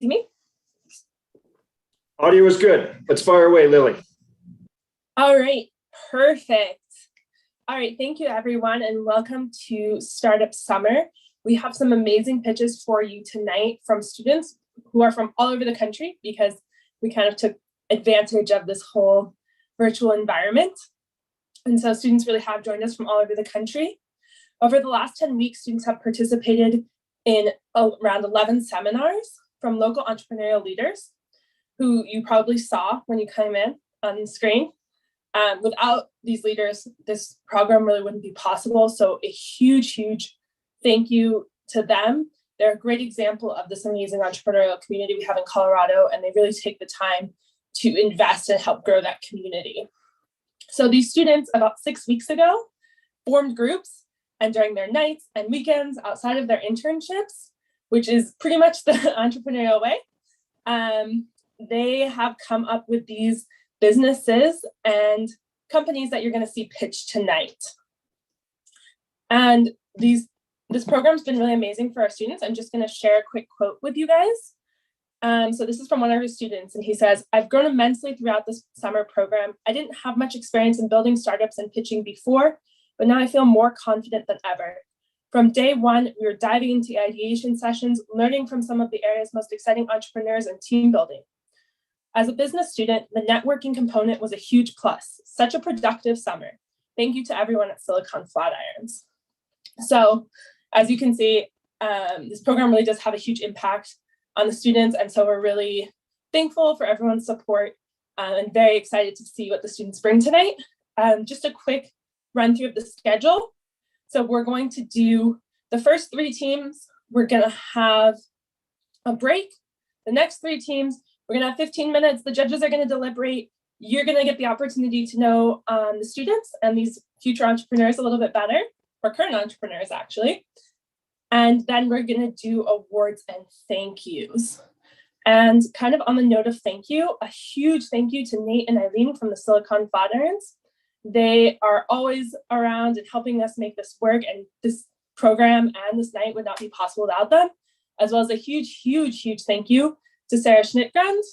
see me? Audio is good. Let's fire away, Lily. All right, perfect. All right, thank you everyone and welcome to Startup Summer. We have some amazing pitches for you tonight from students who are from all over the country because we kind of took advantage of this whole virtual environment. And so students really have joined us from all over the country. Over the last 10 weeks, students have participated in around 11 seminars from local entrepreneurial leaders who you probably saw when you came in on the screen. Without these leaders, this program really wouldn't be possible. So a huge, huge thank you to them. They're a great example of this amazing entrepreneurial community we have in Colorado, and they really take the time to invest and help grow that community. So these students, about 6 weeks ago, formed groups, and during their nights and weekends outside of their internships, which is pretty much the entrepreneurial way, they have come up with these businesses and companies that you're going to see pitched tonight. And this program's been really amazing for our students. I'm just going to share a quick quote with you guys. So this is from one of our students, and he says, "I've grown immensely throughout this summer program. I didn't have much experience in building startups and pitching before, but now I feel more confident than ever. From day one, we were diving into ideation sessions, learning from some of the area's most exciting entrepreneurs and team building. As a business student, the networking component was a huge plus. Such a productive summer. Thank you to everyone at Silicon Flatirons." So as you can see, this program really does have a huge impact on the students. And so we're really thankful for everyone's support and very excited to see what the students bring tonight. Just a quick run through of the schedule. So we're going to do the first 3 teams. We're going to have a break. The next 3 teams, we're going to have 15 minutes. The judges are going to deliberate. You're going to get the opportunity to know the students and these future entrepreneurs a little bit better, or current entrepreneurs actually. And then we're going to do awards and thank yous. And kind of on the note of thank you, a huge thank you to Nate and Eileen from the Silicon Flatirons. They are always around and helping us make this work, and this program and this night would not be possible without them, as well as a huge, huge, huge thank you to Sarah Schnittgrund.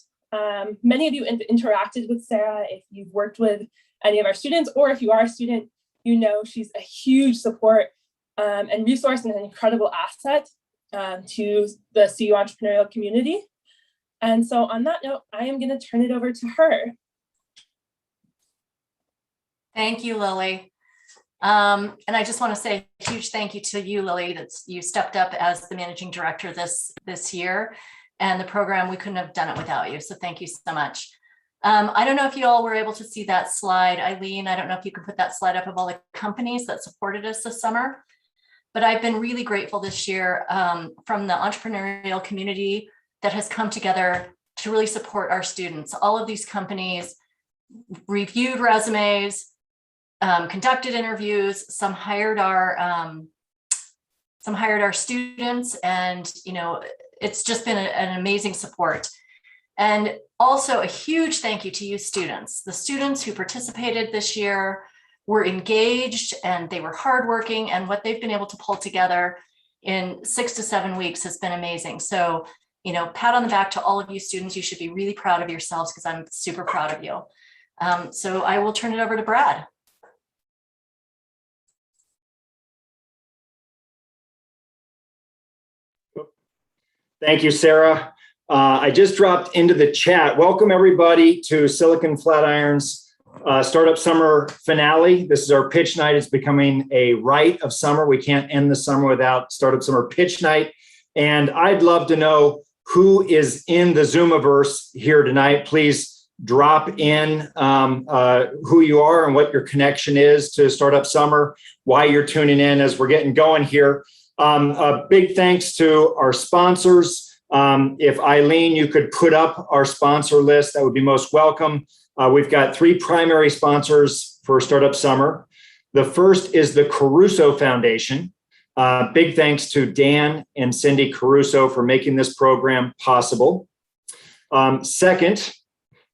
Many of you interacted with Sarah if you've worked with any of our students, or if you are a student, you know she's a huge support and resource and an incredible asset to the CU entrepreneurial community. And so on that note, I am going to turn it over to her. Thank you, Lily. And I just want to say a huge thank you to you, Lily, that you stepped up as the managing director this year. And the program, we couldn't have done it without you. So thank you so much. I don't know if you all were able to see that slide. Eileen, I don't know if you could put that slide up of all the companies that supported us this summer. But I've been really grateful this year from the entrepreneurial community that has come together to really support our students. All of these companies reviewed resumes, conducted interviews, some hired our students, and it's just been an amazing support. And also a huge thank you to you students. The students who participated this year were engaged and they were hardworking, and what they've been able to pull together in 6 to 7 weeks has been amazing. So, pat on the back to all of you students. You should be really proud of yourselves because I'm super proud of you. So I will turn it over to Brad. Thank you, Sarah. I just dropped into the chat. Welcome everybody to Silicon Flatirons Startup Summer Finale. This is our pitch night. It's becoming a rite of summer. We can't end the summer without Startup Summer Pitch Night. And I'd love to know who is in the Zoomiverse here tonight. Please drop in who you are and what your connection is to Startup Summer, why you're tuning in as we're getting going here. A big thanks to our sponsors. If Eileen, you could put up our sponsor list, that would be most welcome. We've got 3 primary sponsors for Startup Summer. The first is the Caruso Foundation. Big thanks to Dan and Cindy Caruso for making this program possible. Second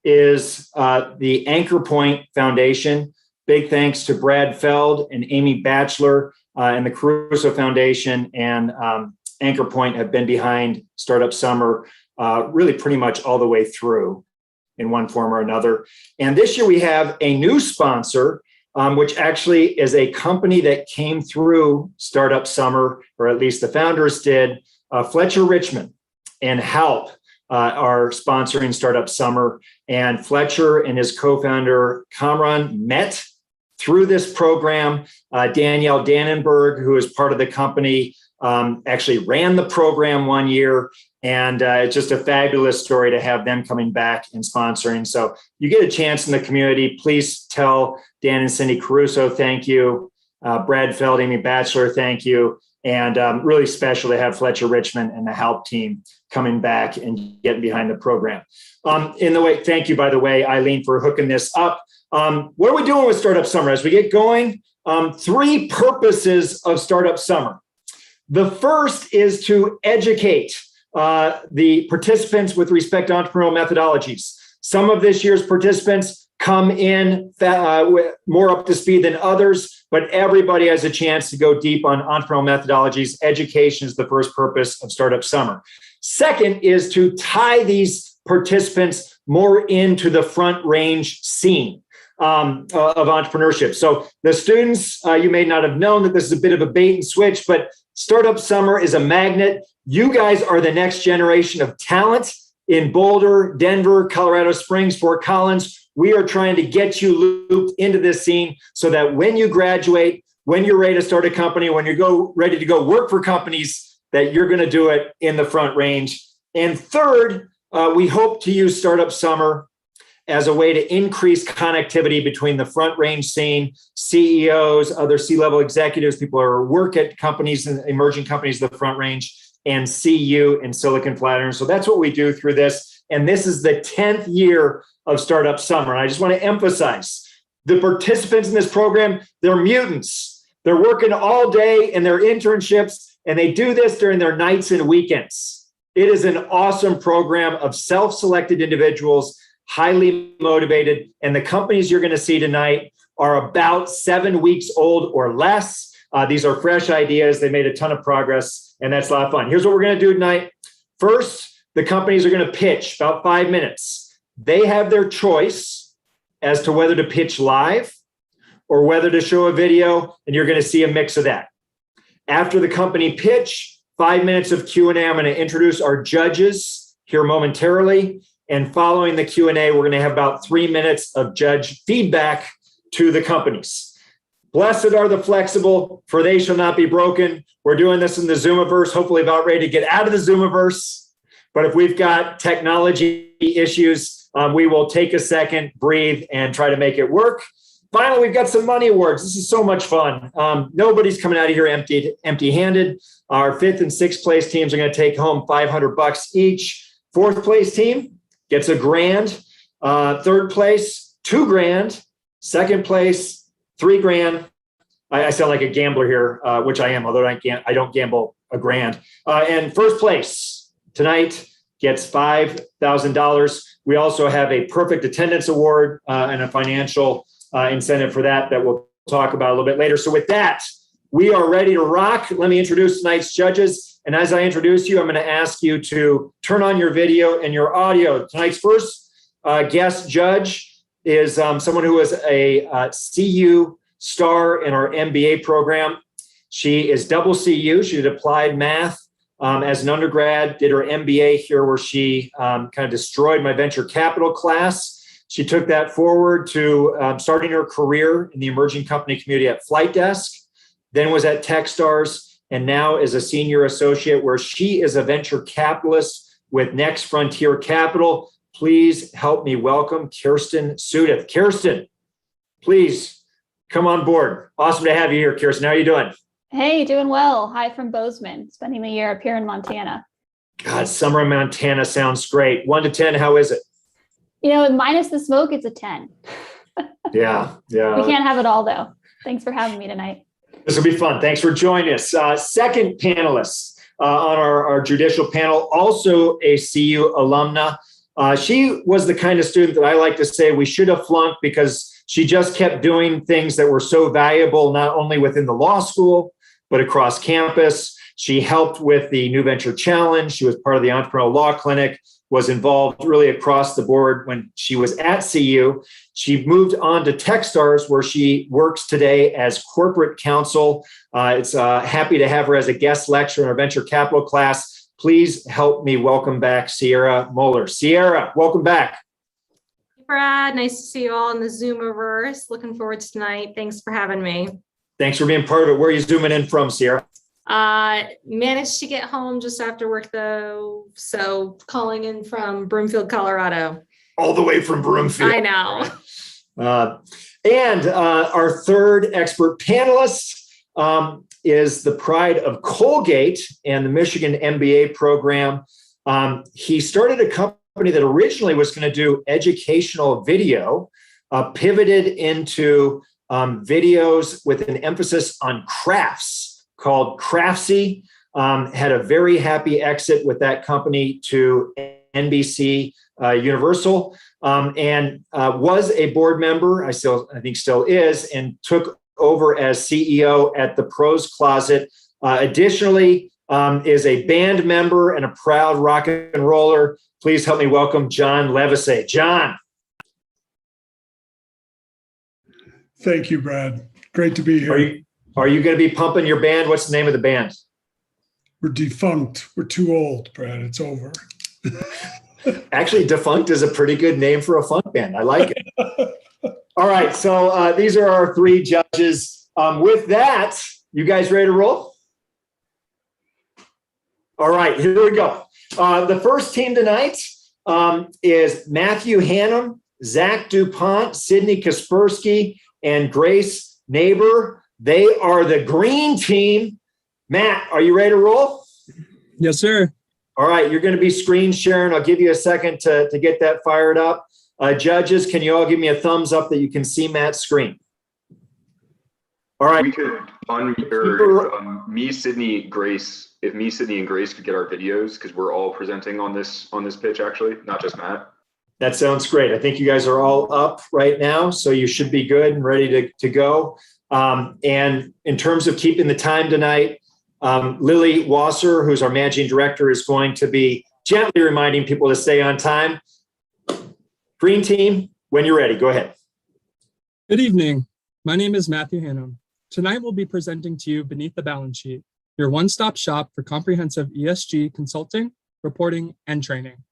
is the Anchor Point Foundation. Big thanks to Brad Feld and Amy Batchelor and the Caruso Foundation and Anchor Point have been behind Startup Summer really pretty much all the way through in one form or another. And this year we have a new sponsor, which actually is a company that came through Startup Summer, or at least the founders did. Fletcher Richmond and Help are sponsoring Startup Summer. And Fletcher and his co-founder, Kamran, met through this program. Danielle Dannenberg, who is part of the company, actually ran the program one year. And it's just a fabulous story to have them coming back and sponsoring. So you get a chance in the community, please tell Dan and Cindy Caruso, thank you. Brad Feld, Amy Batchelor, thank you. And really special to have Fletcher Richmond and the Help team coming back and getting behind the program. Thank you, by the way, Eileen, for hooking this up. What are we doing with Startup Summer as we get going? 3 purposes of Startup Summer. The first is to educate the participants with respect to entrepreneurial methodologies. Some of this year's participants come in more up to speed than others, but everybody has a chance to go deep on entrepreneurial methodologies. Education is the first purpose of Startup Summer. Second is to tie these participants more into the front range scene of entrepreneurship. So the students, you may not have known that this is a bit of a bait and switch, but Startup Summer is a magnet. You guys are the next generation of talent in Boulder, Denver, Colorado Springs, Fort Collins. We are trying to get you looped into this scene so that when you graduate, when you're ready to start a company, when you're ready to go work for companies, that you're going to do it in the front range. And third, we hope to use Startup Summer as a way to increase connectivity between the front range scene, CEOs, other C-level executives, people who work at companies and emerging companies, the front range, and see you in Silicon Flatirons. So that's what we do through this. And this is the 10th year of Startup Summer. And I just want to emphasize, the participants in this program, they're mutants. They're working all day in their internships, and they do this during their nights and weekends. It is an awesome program of self-selected individuals, highly motivated. And the companies you're going to see tonight are about 7 weeks old or less. These are fresh ideas. They made a ton of progress, and that's a lot of fun. Here's what we're going to do tonight. First, the companies are going to pitch about 5 minutes. They have their choice as to whether to pitch live or whether to show a video, and you're going to see a mix of that. After the company pitch, 5 minutes of Q&A. I'm going to introduce our judges here momentarily. And following the Q&A, we're going to have about 3 minutes of judge feedback to the companies. Blessed are the flexible, for they shall not be broken. We're doing this in the Zoomiverse, hopefully about ready to get out of the Zoomiverse. But if we've got technology issues, we will take a second, breathe, and try to make it work. Finally, we've got some money awards. This is so much fun. Nobody's coming out of here empty-handed. Our 5th and 6th place teams are going to take home $500 each. 4th place team gets $1,000. 3rd place, $2,000. 2nd place, $3,000. I sound like a gambler here, which I am, although I don't gamble $1,000. And 1st place tonight gets $5,000. We also have a perfect attendance award and a financial incentive for that we'll talk about a little bit later. So with that, we are ready to rock. Let me introduce tonight's judges. And as I introduce you, I'm going to ask you to turn on your video and your audio. Tonight's first guest judge is someone who is a CU star in our MBA program. She is double CU. She did applied math as an undergrad, did her MBA here where she kind of destroyed my venture capital class. She took that forward to starting her career in the emerging company community at Flight Desk, then was at Techstars, and now is a senior associate where she is a venture capitalist with Next Frontier Capital. Please help me welcome Kirsten Soudeth. Kirsten, please come on board. Awesome to have you here, Kirsten. How are you doing? Hey, doing well. Hi from Bozeman, spending the year up here in Montana. God, summer in Montana sounds great. 1 to 10, how is it? You know, minus the smoke, it's a 10. Yeah. We can't have it all, though. Thanks for having me tonight. This will be fun. Thanks for joining us. Second panelist on our judicial panel, also a CU alumna. She was the kind of student that I like to say we should have flunked because she just kept doing things that were so valuable, not only within the law school, but across campus. She helped with the New Venture Challenge. She was part of the Entrepreneurial Law Clinic, was involved really across the board when she was at CU. She moved on to Techstars, where she works today as corporate counsel. It's happy to have her as a guest lecturer in our venture capital class. Please help me welcome back Sierra Moeller. Sierra, welcome back. Brad, nice to see you all in the Zoomiverse. Looking forward to tonight. Thanks for having me. Thanks for being part of it. Where are you zooming in from, Sierra? Managed to get home just after work though, so calling in from Broomfield, Colorado. All the way from Broomfield. I know. And our third expert panelist is the pride of Colgate and the Michigan MBA program. He started a company that originally was going to do educational video, pivoted into videos with an emphasis on crafts called Craftsy. Had a very happy exit with that company to NBC Universal, and was a board member. I think still is, and took over as CEO at the Pros Closet. Additionally, is a band member and a proud rock and roller. Please help me welcome John Levisay. John. Thank you, Brad. Great to be here. Are you going to be pumping your band? What's the name of the band? We're defunct. We're too old, Brad. It's over. Actually, defunct is a pretty good name for a funk band. I like it. All right. So these are our three judges. With that, you guys ready to roll? All right, here we go. The first team tonight is Matthew Hannum, Zach DuPont, Sydney Kaspersky, and Grace Neighbor. They are the green team. Matt, are you ready to roll? Yes, sir. All right, you're going to be screen sharing. I'll give you a second to get that fired up. Judges, can you all give me a thumbs up that you can see Matt's screen? All right. We could me, Sydney, Grace. If me, Sydney, and Grace could get our videos, because we're all presenting on this pitch, actually, not just Matt. That sounds great. I think you guys are all up right now, so you should be good and ready to go. And in terms of keeping the time tonight, Lily Wasser, who's our managing director, is going to be gently reminding people to stay on time. Green team, when you're ready, go ahead. Good evening. My name is Matthew Hannum. Tonight we'll be presenting to you Beneath the Balance Sheet, your one-stop shop for comprehensive ESG consulting, reporting, and training.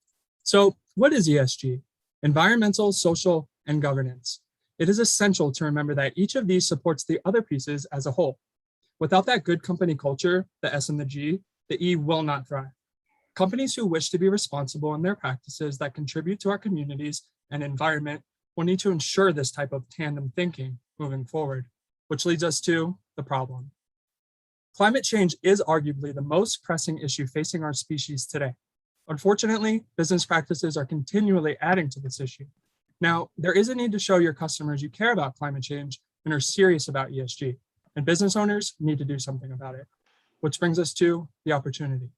So what is ESG? Environmental, social, and governance. It is essential to remember that each of these supports the other pieces as a whole. Without that good company culture, the S and the G, the E will not thrive. Companies who wish to be responsible in their practices that contribute to our communities and environment will need to ensure this type of tandem thinking moving forward, which leads us to the problem. Climate change is arguably the most pressing issue facing our species today. Unfortunately, business practices are continually adding to this issue. Now, there is a need to show your customers you care about climate change and are serious about ESG, and business owners need to do something about it, which brings us to the opportunity.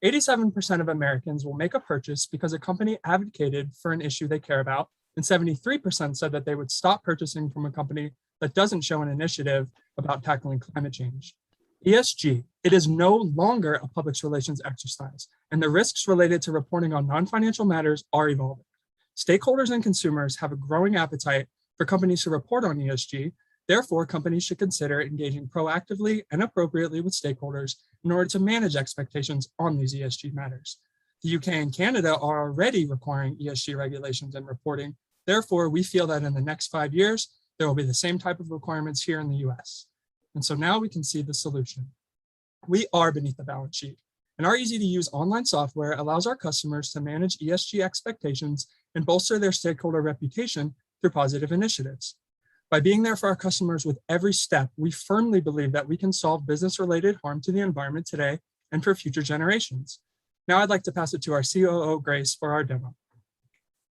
87% of Americans will make a purchase because a company advocated for an issue they care about, and 73% said that they would stop purchasing from a company that doesn't show an initiative about tackling climate change. ESG, it is no longer a public relations exercise, and the risks related to reporting on non-financial matters are evolving. Stakeholders and consumers have a growing appetite for companies to report on ESG. Therefore, companies should consider engaging proactively and appropriately with stakeholders in order to manage expectations on these ESG matters. The UK and Canada are already requiring ESG regulations and reporting. Therefore, we feel that in the next 5 years, there will be the same type of requirements here in the US. And so now we can see the solution. We are beneath the balance sheet, and our easy-to-use online software allows our customers to manage ESG expectations and bolster their stakeholder reputation through positive initiatives. By being there for our customers with every step, we firmly believe that we can solve business-related harm to the environment today and for future generations. Now I'd like to pass it to our COO, Grace, for our demo.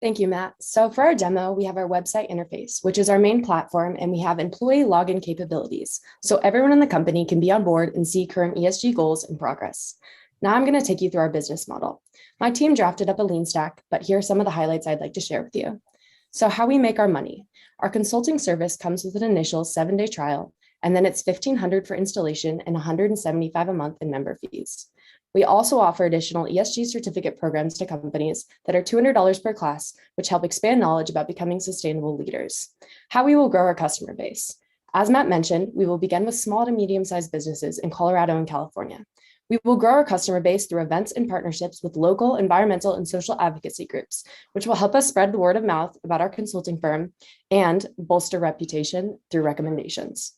Thank you, Matt. So for our demo, we have our website interface, which is our main platform, and we have employee login capabilities. So everyone in the company can be on board and see current ESG goals and progress. Now I'm going to take you through our business model. My team drafted up a lean stack, but here are some of the highlights I'd like to share with you. So how we make our money. Our consulting service comes with an initial 7-day trial. and then it's $1,500 for installation and $175 a month in member fees. We also offer additional ESG certificate programs to companies that are $200 per class, which help expand knowledge about becoming sustainable leaders. How we will grow our customer base. As Matt mentioned, we will begin with small to medium-sized businesses in Colorado and California. We will grow our customer base through events and partnerships with local environmental and social advocacy groups, which will help us spread the word of mouth about our consulting firm and bolster reputation through recommendations.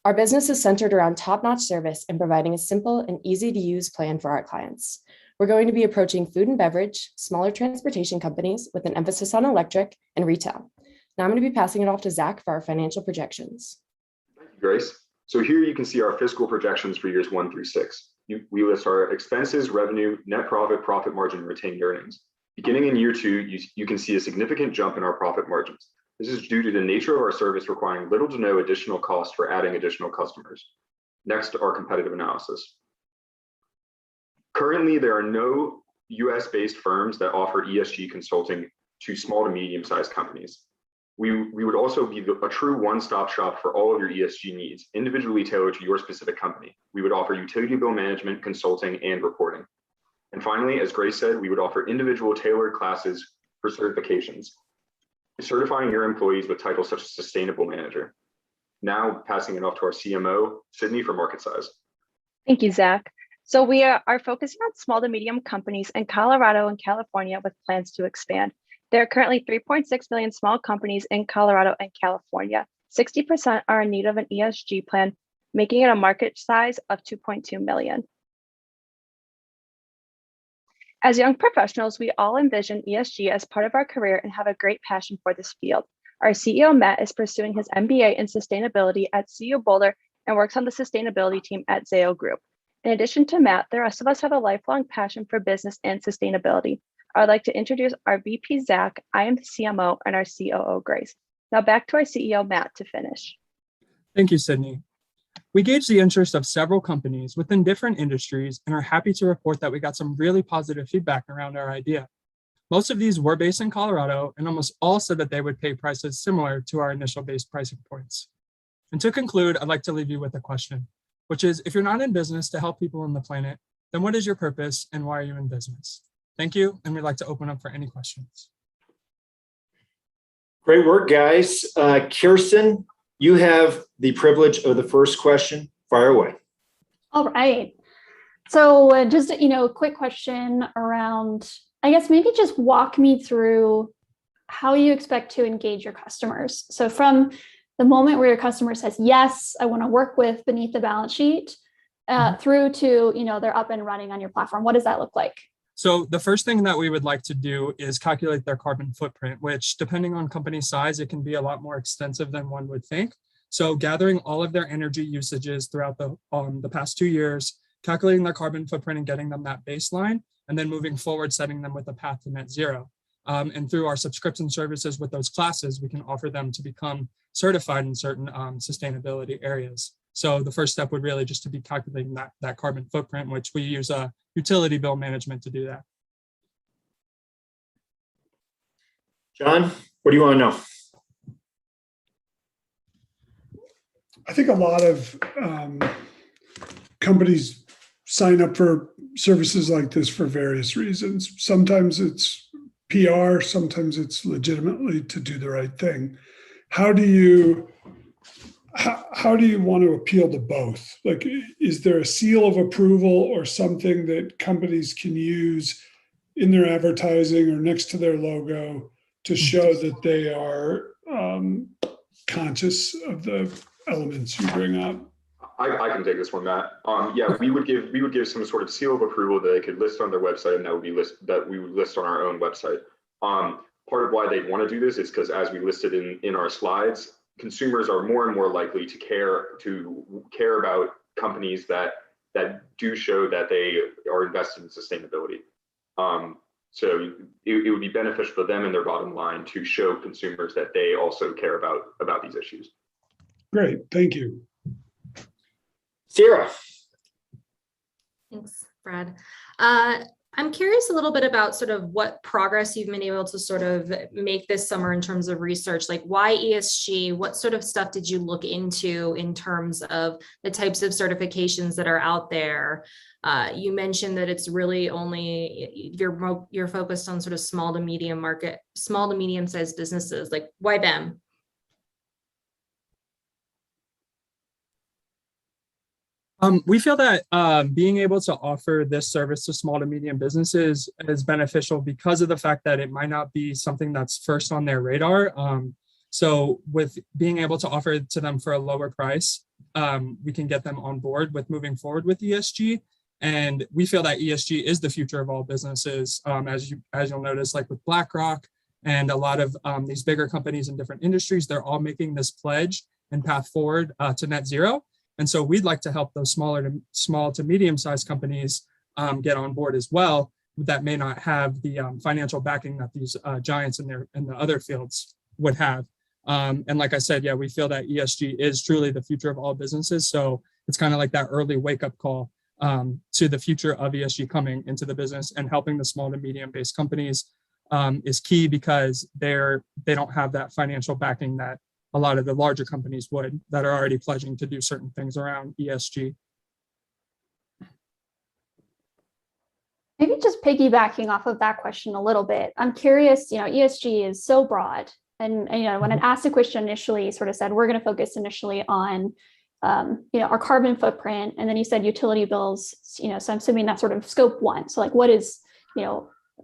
Our business is centered around top-notch service and providing a simple and easy-to-use plan for our clients. We're going to be approaching food and beverage, smaller transportation companies with an emphasis on electric and retail. Now I'm going to be passing it off to Zach for our financial projections. Thank you, Grace. So here you can see our fiscal projections for years 1 through 6. We list our expenses, revenue, net profit, profit margin, and retained earnings. Beginning in year 2, you can see a significant jump in our profit margins. This is due to the nature of our service requiring little to no additional cost for adding additional customers. Next, our competitive analysis. Currently, there are no US-based firms that offer ESG consulting to small to medium-sized companies. We would also be a true one-stop shop for all of your ESG needs, individually tailored to your specific company. We would offer utility bill management, consulting, and reporting. And finally, as Grace said, we would offer individual tailored classes for certifications, certifying your employees with titles such as Sustainable Manager. Now passing it off to our CMO, Sydney, for market size. Thank you, Zach. So we are focusing on small to medium companies in Colorado and California with plans to expand. There are currently 3.6 million small companies in Colorado and California. 60% are in need of an ESG plan, making it a market size of 2.2 million. As young professionals, we all envision ESG as part of our career and have a great passion for this field. Our CEO, Matt, is pursuing his MBA in sustainability at CU Boulder and works on the sustainability team at Zayo Group. In addition to Matt, the rest of us have a lifelong passion for business and sustainability. I'd like to introduce our VP, Zach. I am the CMO, and our COO, Grace. Now back to our CEO, Matt, to finish. Thank you, Sydney. We gauged the interest of several companies within different industries and are happy to report that we got some really positive feedback around our idea. Most of these were based in Colorado, and almost all said that they would pay prices similar to our initial base pricing points. And to conclude, I'd like to leave you with a question, which is, if you're not in business to help people on the planet, then what is your purpose and why are you in business? Thank you, and we'd like to open up for any questions. Great work, guys. Kirsten, you have the privilege of the first question. Fire away. All right. So just, a quick question around, I guess maybe just walk me through how you expect to engage your customers. So from the moment where your customer says, yes, I want to work with Beneath the Balance Sheet, through to, they're up and running on your platform. What does that look like? So the first thing that we would like to do is calculate their carbon footprint, which depending on company size, it can be a lot more extensive than one would think. So gathering all of their energy usages throughout the past 2 years, calculating their carbon footprint and getting them that baseline, and then moving forward, setting them with a path to net zero. And through our subscription services with those classes, we can offer them to become certified in certain sustainability areas. So the first step would really just to be calculating that carbon footprint, which we use utility bill management to do that. John, what do you want to know? I think a lot of companies sign up for services like this for various reasons. Sometimes it's PR, sometimes it's legitimately to do the right thing. How do you want to appeal to both? Like, is there a seal of approval or something that companies can use in their advertising or next to their logo to show that they are conscious of the elements you bring up? I can take this one, Matt. Yeah, we would give some sort of seal of approval that they could list on their website, and that we would list on our own website. Part of why they want to do this is because, as we listed in our slides, consumers are more and more likely to care about companies that do show that they are invested in sustainability. So it would be beneficial for them and their bottom line to show consumers that they also care about these issues. Great, thank you. Sarah. Thanks, Brad. I'm curious a little bit about sort of what progress you've been able to sort of make this summer in terms of research, like why ESG, what sort of stuff did you look into in terms of the types of certifications that are out there? You mentioned that it's really only, you're focused on sort of small to medium sized businesses, like why them? We feel that being able to offer this service to small to medium businesses is beneficial because of the fact that it might not be something that's first on their radar. So with being able to offer it to them for a lower price, we can get them on board with moving forward with ESG. And we feel that ESG is the future of all businesses, as you'll notice, like with BlackRock and a lot of these bigger companies in different industries, they're all making this pledge and path forward to net zero. And so we'd like to help those small to medium-sized companies get on board as well that may not have the financial backing that these giants in the other fields would have. And like I said, yeah, we feel that ESG is truly the future of all businesses. So it's kind of like that early wake-up call to the future of ESG coming into the business, and helping the small to medium-based companies is key because they don't have that financial backing that a lot of the larger companies would, that are already pledging to do certain things around ESG. Maybe just piggybacking off of that question a little bit, I'm curious, ESG is so broad. And, when I asked the question initially, sort of said, we're going to focus initially on, our carbon footprint. And then you said utility bills, so I'm assuming that's sort of scope 1. So like, what is,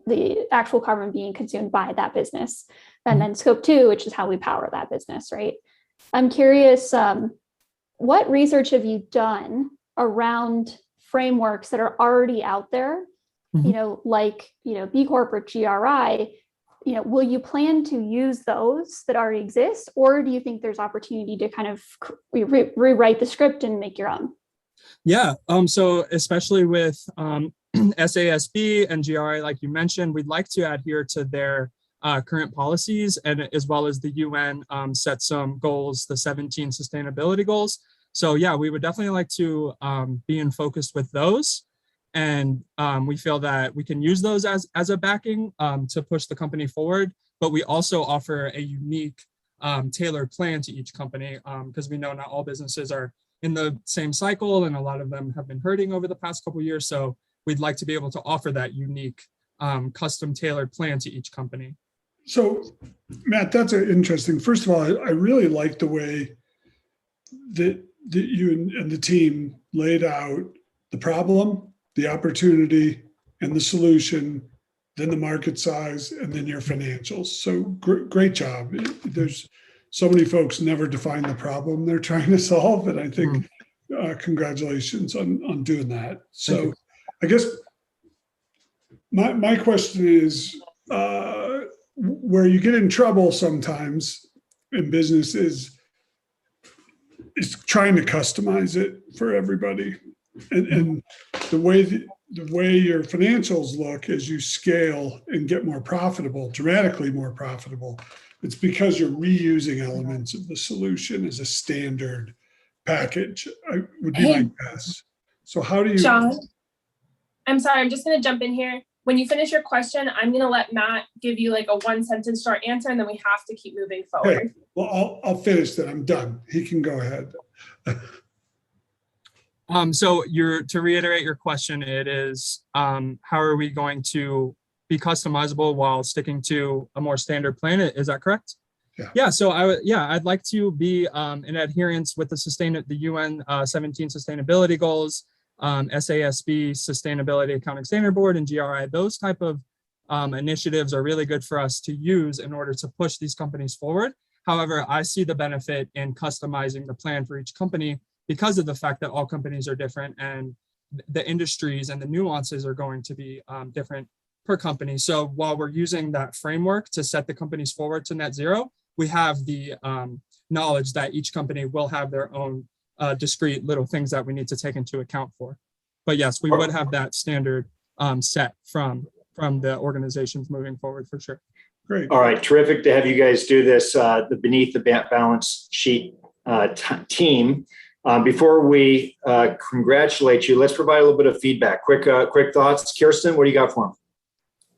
the actual carbon being consumed by that business? And then scope 2, which is how we power that business, right? I'm curious, what research have you done around frameworks that are already out there, like, B Corp or GRI, will you plan to use those that already exist? Or do you think there's opportunity to kind of rewrite the script and make your own? Yeah, so especially with SASB and GRI, like you mentioned, we'd like to adhere to their current policies, and as well as the UN set some goals, the 17 sustainability goals. So yeah, we would definitely like to be in focus with those. And we feel that we can use those as a backing to push the company forward. But we also offer a unique tailored plan to each company, because we know not all businesses are in the same cycle, and a lot of them have been hurting over the past couple of years. So we'd like to be able to offer that unique custom tailored plan to each company. So, Matt, that's interesting. First of all, I really like the way that you and the team laid out the problem, the opportunity, and the solution, then the market size, and then your financials. So great job. There's so many folks never define the problem they're trying to solve, and I think congratulations on doing that. So I guess my question is, where you get in trouble sometimes in business is trying to customize it for everybody. And the way your financials look as you scale and get more profitable, dramatically more profitable, it's because you're reusing elements of the solution as a standard package, would be my guess. So how do you... John, I'm sorry, I'm just going to jump in here. When you finish your question, I'm going to let Matt give you like a 1-sentence short answer, and then we have to keep moving forward. Okay. Well, I'll finish that. I'm done. He can go ahead. So to reiterate your question, it is, how are we going to be customizable while sticking to a more standard plan? Is that correct? Yeah. So I'd like to be in adherence with the UN 17 sustainability goals, SASB Sustainability Accounting Standard Board, and GRI. Those type of initiatives are really good for us to use in order to push these companies forward. However, I see the benefit in customizing the plan for each company because of the fact that all companies are different and the industries and the nuances are going to be different per company. So while we're using that framework to set the companies forward to net zero, we have the knowledge that each company will have their own discrete little things that we need to take into account for. But yes, we would have that standard set from the organizations moving forward for sure. Great. All right, terrific to have you guys do this. The Beneath the Balance Sheet team Before we congratulate you, let's provide a little bit of feedback. Quick thoughts. Kirsten, what do you got for them?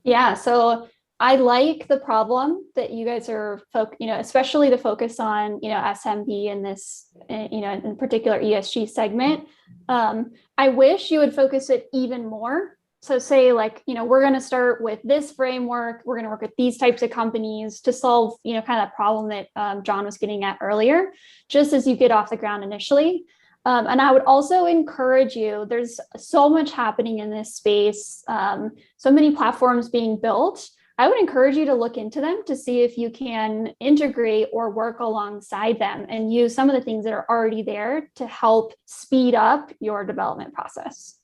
Yeah, so I like the problem that you guys are, especially the focus on, SMB in this, in particular ESG segment. I wish you would focus it even more. So say we're going to start with this framework. We're going to work with these types of companies to solve, kind of that problem that John was getting at earlier, just as you get off the ground initially. And I would also encourage you, there's so much happening in this space, so many platforms being built. I would encourage you to look into them to see if you can integrate or work alongside them and use some of the things that are already there to help speed up your development process.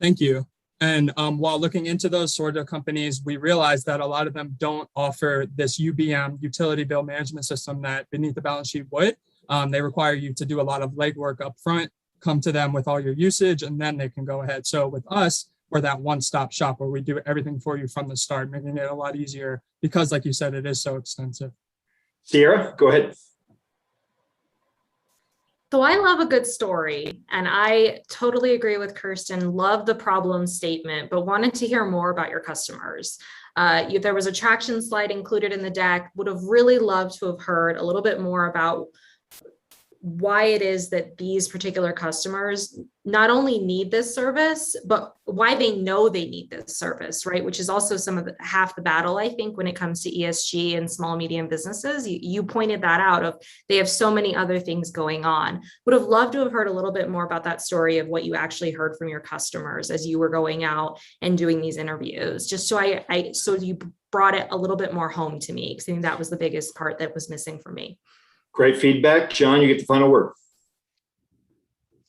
Thank you. And while looking into those sort of companies, we realized that a lot of them don't offer this UBM, utility bill management system, that Beneath the Balance Sheet would. They require you to do a lot of legwork up front, come to them with all your usage, and then they can go ahead. So with us, we're that one-stop shop where we do everything for you from the start, making it a lot easier because, like you said, it is so extensive. Sierra, go ahead. So I love a good story, and I totally agree with Kirsten, love the problem statement, but wanted to hear more about your customers. There was a traction slide included in the deck, would have really loved to have heard a little bit more about why it is that these particular customers not only need this service, but why they know they need this service, right? Which is also half the battle, I think, when it comes to ESG and small, medium businesses. You pointed that out of they have so many other things going on. Would have loved to have heard a little bit more about that story of what you actually heard from your customers as you were going out and doing these interviews, just so so you brought it a little bit more home to me, because I think that was the biggest part that was missing for me. Great feedback. John, you get the final word.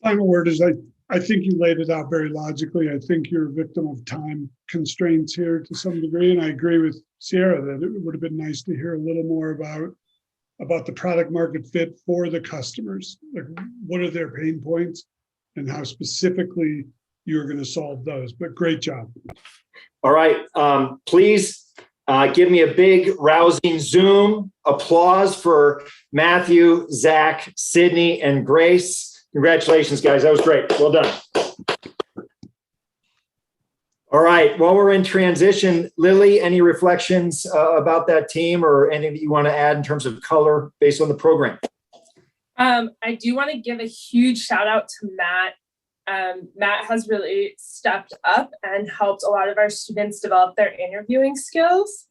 Final word is I think you laid it out very logically. I think you're a victim of time constraints here to some degree. And I agree with Sierra that it would have been nice to hear a little more about the product market fit for the customers. Like, what are their pain points and how specifically you're going to solve those. But great job. All right. Please give me a big rousing Zoom applause for Matthew, Zach, Sydney, and Grace. Congratulations, guys. That was great. Well done. All right. While we're in transition, Lily, any reflections about that team or anything that you want to add in terms of color based on the program? I do want to give a huge shout out to Matt. Matt has really stepped up and helped a lot of our students develop their interviewing skills,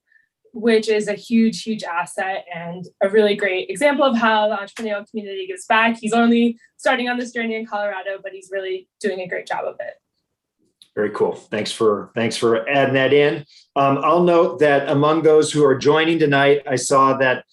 which is a huge, huge asset and a really great example of how the entrepreneurial community gives back. He's only starting on this journey in Colorado, but he's really doing a great job of it. Very cool. Thanks for adding that in. I'll note that among those who are joining tonight, I saw that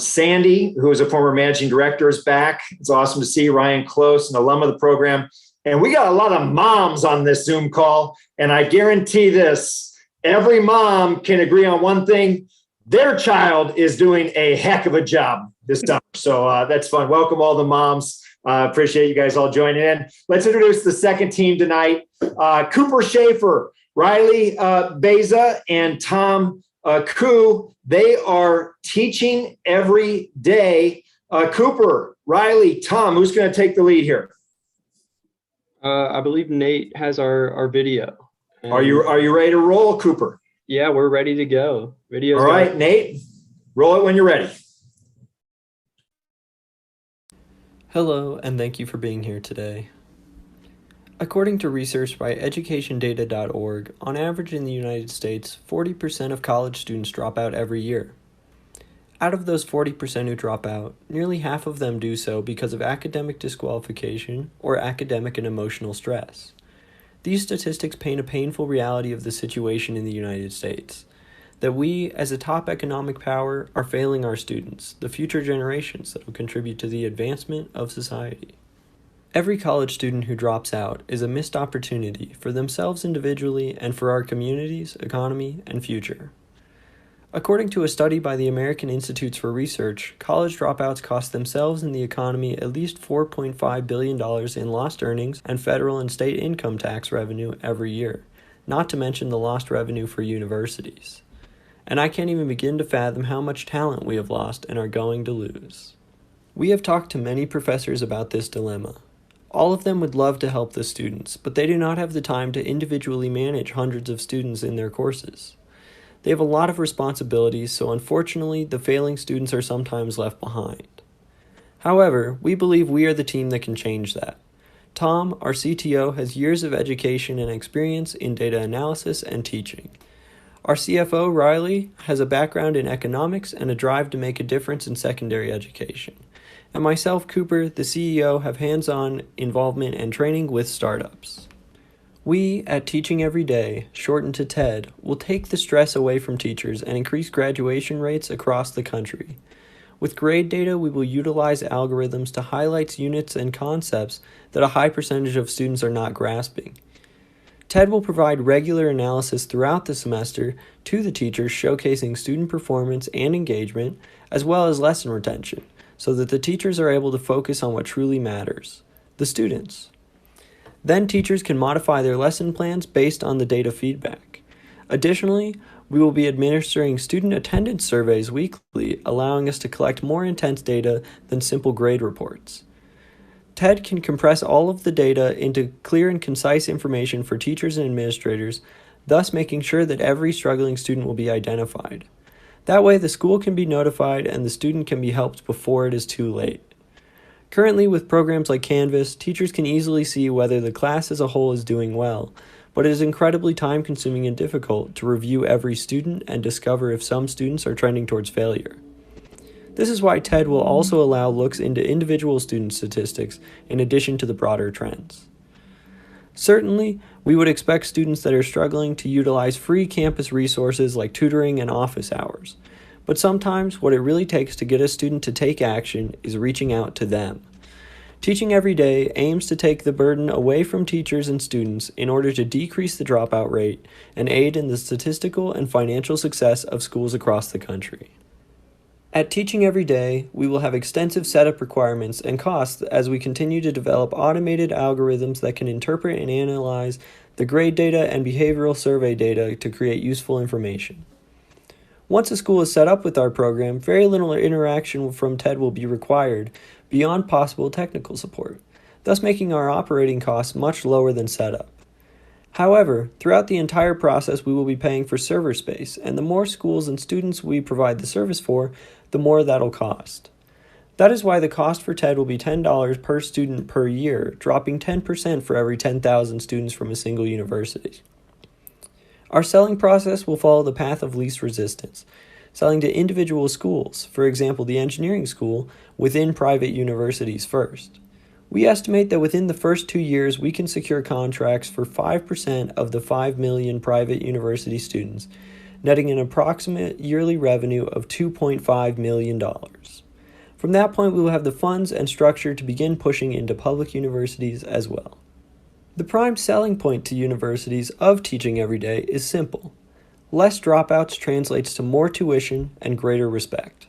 Sandy, who is a former managing director, is back. It's awesome to see Ryan Close, an alum of the program. And we got a lot of moms on this Zoom call. And I guarantee this, every mom can agree on one thing. Their child is doing a heck of a job this summer. So that's fun. Welcome all the moms. Appreciate you guys all joining in. Let's introduce the second team tonight. Cooper Schaefer, Riley Beza, and Tom Koo. They are teaching every day. Cooper, Riley, Tom, who's going to take the lead here? I believe Nate has our video. Are you ready to roll, Cooper? Yeah, we're ready to go. Video's all right, Nate, roll it when you're ready. Hello, and thank you for being here today. According to research by educationdata.org, on average in the United States, 40% of college students drop out every year. Out of those 40% who drop out, nearly half of them do so because of academic disqualification or academic and emotional stress. These statistics paint a painful reality of the situation in the United States, that we, as a top economic power, are failing our students, the future generations that will contribute to the advancement of society. Every college student who drops out is a missed opportunity for themselves individually and for our communities, economy, and future. According to a study by the American Institutes for Research, college dropouts cost themselves and the economy at least $4.5 billion in lost earnings and federal and state income tax revenue every year, not to mention the lost revenue for universities. And I can't even begin to fathom how much talent we have lost and are going to lose. We have talked to many professors about this dilemma. All of them would love to help the students, but they do not have the time to individually manage hundreds of students in their courses. They have a lot of responsibilities, so unfortunately, the failing students are sometimes left behind. However, we believe we are the team that can change that. Tom, our CTO, has years of education and experience in data analysis and teaching. Our CFO, Riley, has a background in economics and a drive to make a difference in secondary education. And myself, Cooper, the CEO, have hands-on involvement and training with startups. We, at Teaching Every Day, shortened to TED, will take the stress away from teachers and increase graduation rates across the country. With grade data, we will utilize algorithms to highlight units and concepts that a high percentage of students are not grasping. TED will provide regular analysis throughout the semester to the teachers, showcasing student performance and engagement, as well as lesson retention, so that the teachers are able to focus on what truly matters, the students. Then teachers can modify their lesson plans based on the data feedback. Additionally, we will be administering student attendance surveys weekly, allowing us to collect more intense data than simple grade reports. TED can compress all of the data into clear and concise information for teachers and administrators, thus making sure that every struggling student will be identified. That way, the school can be notified and the student can be helped before it is too late. Currently, with programs like Canvas, teachers can easily see whether the class as a whole is doing well, but it is incredibly time-consuming and difficult to review every student and discover if some students are trending towards failure. This is why TED will also allow looks into individual student statistics in addition to the broader trends. Certainly, we would expect students that are struggling to utilize free campus resources like tutoring and office hours. But sometimes what it really takes to get a student to take action is reaching out to them. Teaching Every Day aims to take the burden away from teachers and students in order to decrease the dropout rate and aid in the statistical and financial success of schools across the country. At Teaching Every Day, we will have extensive setup requirements and costs as we continue to develop automated algorithms that can interpret and analyze the grade data and behavioral survey data to create useful information. Once a school is set up with our program, very little interaction from TED will be required beyond possible technical support, thus making our operating costs much lower than setup. However, throughout the entire process, we will be paying for server space, and the more schools and students we provide the service for, the more that'll cost. That is why the cost for TED will be $10 per student per year, dropping 10% for every 10,000 students from a single university. Our selling process will follow the path of least resistance, selling to individual schools, for example, the engineering school, within private universities first. We estimate that within the first 2 years, we can secure contracts for 5% of the 5 million private university students, netting an approximate yearly revenue of $2.5 million. From that point, we will have the funds and structure to begin pushing into public universities as well. The prime selling point to universities of Teaching Every Day is simple. Less dropouts translates to more tuition and greater respect.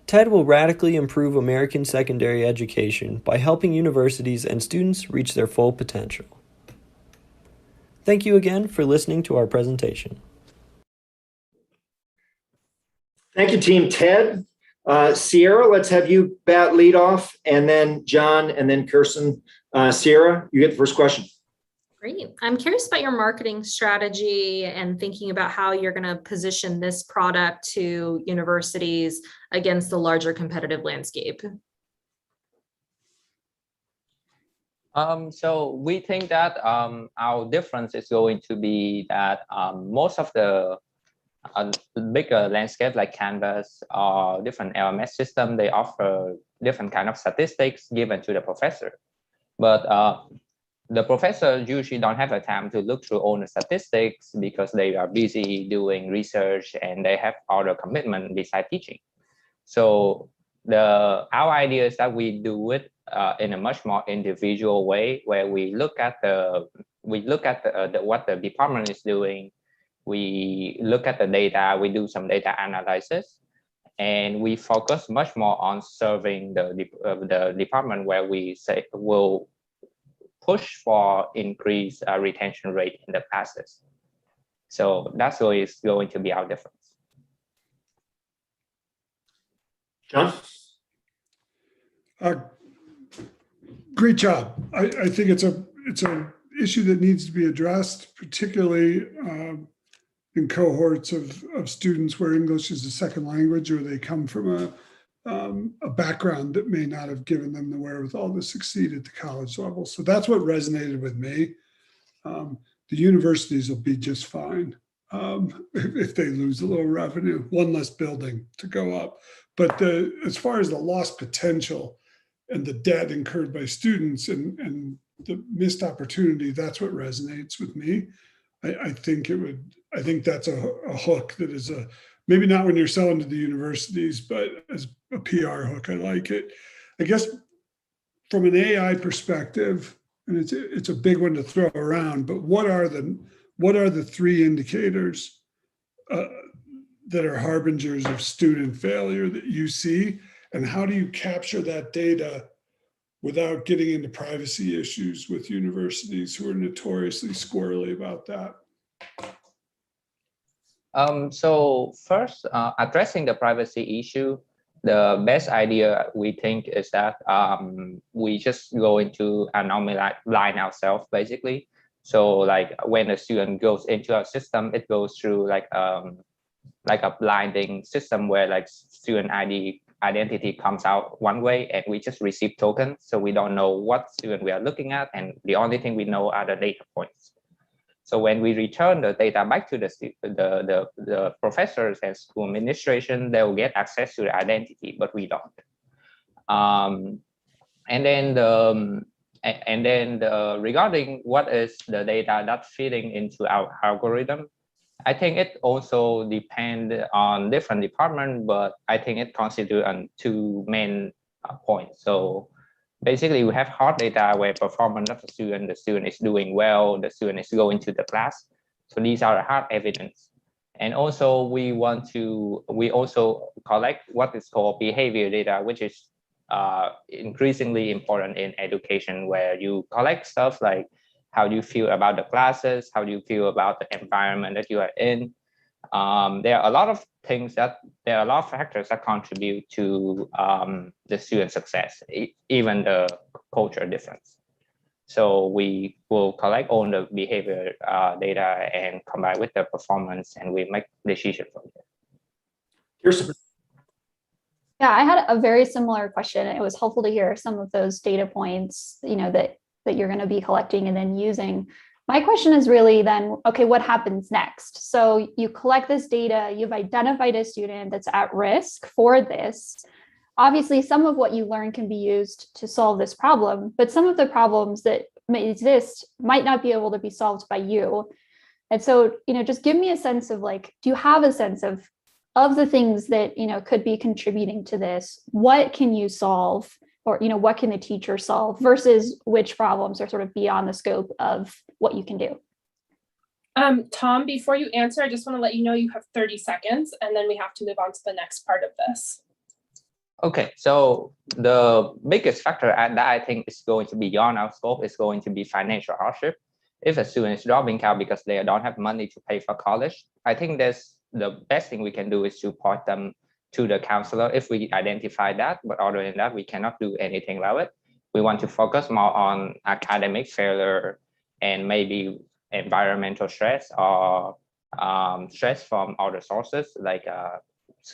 TED will radically improve American secondary education by helping universities and students reach their full potential. Thank you again for listening to our presentation. Thank you, Team TED. Sierra, let's have you bat lead off, and then John, and then Kirsten. Sierra, you get the first question. Great. I'm curious about your marketing strategy and thinking about how you're going to position this product to universities against the larger competitive landscape. So we think that our difference is going to be that most of the bigger landscape like Canvas or different LMS system, they offer different kind of statistics given to the professor. But the professor usually don't have the time to look through all the statistics because they are busy doing research and they have other commitment besides teaching. So our idea is that we do it in a much more individual way, where we look at what the department is doing. We look at the data, we do some data analysis, and we focus much more on serving the department where we say will push for increased retention rate in the classes. So that's always going to be our difference. John? Great job. I think it's a issue that needs to be addressed, particularly in cohorts of students where English is a second language, or they come from a background that may not have given them the wherewithal to succeed at the college level. So that's what resonated with me. The universities will be just fine if they lose a little revenue, one less building to go up. But as far as the lost potential and the debt incurred by students and the missed opportunity, that's what resonates with me. I think that's a hook that is maybe not when you're selling to the universities, but as a PR hook, I like it. I guess from an AI perspective, and it's a big one to throw around, but what are the three indicators that are harbingers of student failure that you see, and how do you capture that data without getting into privacy issues with universities who are notoriously squirrely about that? So first, addressing the privacy issue, the best idea we think is that we just go into anonymize ourselves basically. So like when a student goes into our system, it goes through like a blinding system where like student identity comes out one way and we just receive tokens. So we don't know what student we are looking at, and the only thing we know are the data points. So when we return the data back to the professors and school administration, they will get access to the identity, but we don't. And then regarding what is the data that's feeding into our algorithm, I think it also depends on different departments, but I think it constitutes on two main points. So basically, we have hard data where performance of the student is doing well, the student is going to the class. So these are hard evidence. And also we also collect what is called behavior data, which is increasingly important in education, where you collect stuff like how do you feel about the classes, how do you feel about the environment that you are in. There are a lot of factors that contribute to the student success, even the culture difference. So we will collect all the behavior data and combine with the performance, and we make decisions from there. Kirsten. Yeah, I had a very similar question. It was helpful to hear some of those data points, that you're going to be collecting and then using. My question is really then, okay, what happens next? So you collect this data, you've identified a student that's at risk for this. Obviously, some of what you learn can be used to solve this problem, but some of the problems that may exist might not be able to be solved by you. And so, just give me a sense of do you have a sense of the things that, could be contributing to this? What can you solve? Or, what can the teacher solve versus which problems are sort of beyond the scope of what you can do? Tom, before you answer, I just want to let you know you have 30 seconds, and then we have to move on to the next part of this. Okay, so the biggest factor that I think is going to be beyond our scope is going to be financial hardship. If a student is dropping out because they don't have money to pay for college, I think the best thing we can do is to point them to the counselor if we identify that, but other than that, we cannot do anything about it. We want to focus more on academic failure and maybe environmental stress or stress from other sources,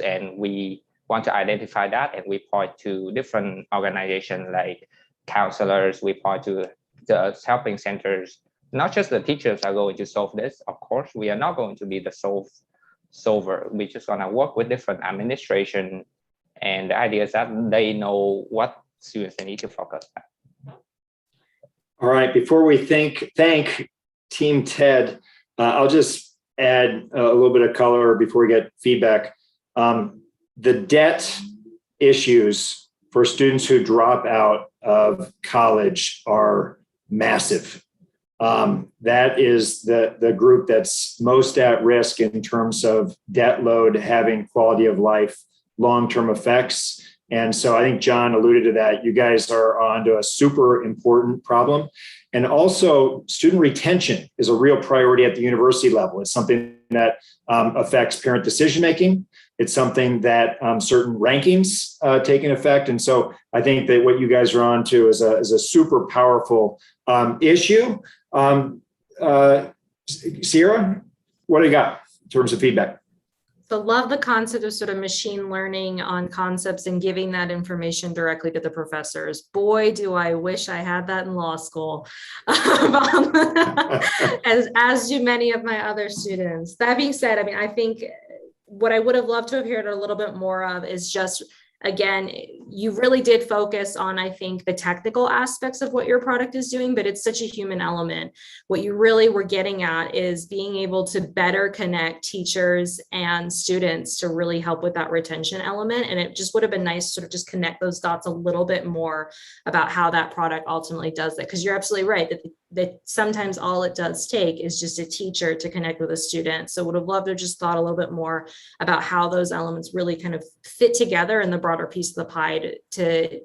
and we want to identify that, and we point to different organizations like counselors, we point to the helping centers. Not just the teachers are going to solve this, of course, we are not going to be the solver. We're just gonna work with different administration, and the idea is that they know what students they need to focus on. All right, before we thank Team TED, I'll just add a little bit of color before we get feedback. The debt issues for students who drop out of college are massive. That is the group that's most at risk in terms of debt load, having quality of life, long-term effects. And so I think John alluded to that. You guys are onto a super important problem. And also student retention is a real priority at the university level. It's something that affects parent decision-making. It's something that certain rankings take in effect. And so I think that what you guys are on to is a super powerful issue. Sierra, what do you got in terms of feedback? So love the concept of sort of machine learning on concepts and giving that information directly to the professors. Boy, do I wish I had that in law school, as do many of my other students. That being said, I mean, I think what I would have loved to have heard a little bit more of is just, again, you really did focus on, I think, the technical aspects of what your product is doing, but it's such a human element. What you really were getting at is being able to better connect teachers and students to really help with that retention element. And it just would have been nice to sort of just connect those dots a little bit more about how that product ultimately does that. Because you're absolutely right that sometimes all it does take is just a teacher to connect with a student. So would have loved to have just thought a little bit more about how those elements really kind of fit together in the broader piece of the pie to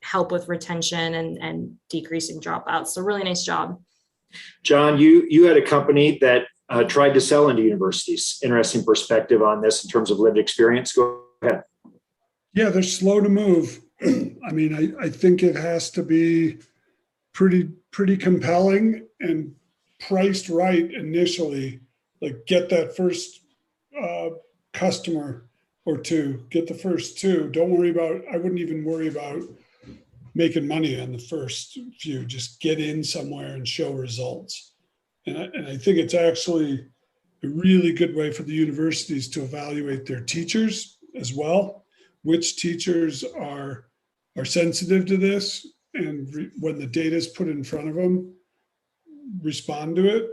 help with retention and decreasing dropouts. So really nice job. John, you had a company that tried to sell into universities. Interesting perspective on this in terms of lived experience. Go ahead. Yeah, they're slow to move. I mean, I think it has to be pretty compelling and priced right initially. Like get that first customer or two, get the first two. Don't worry about, I wouldn't even worry about making money on the first few. Just get in somewhere and show results. And I think it's actually a really good way for the universities to evaluate their teachers as well. Which teachers are sensitive to this, and when the data is put in front of them, respond to it,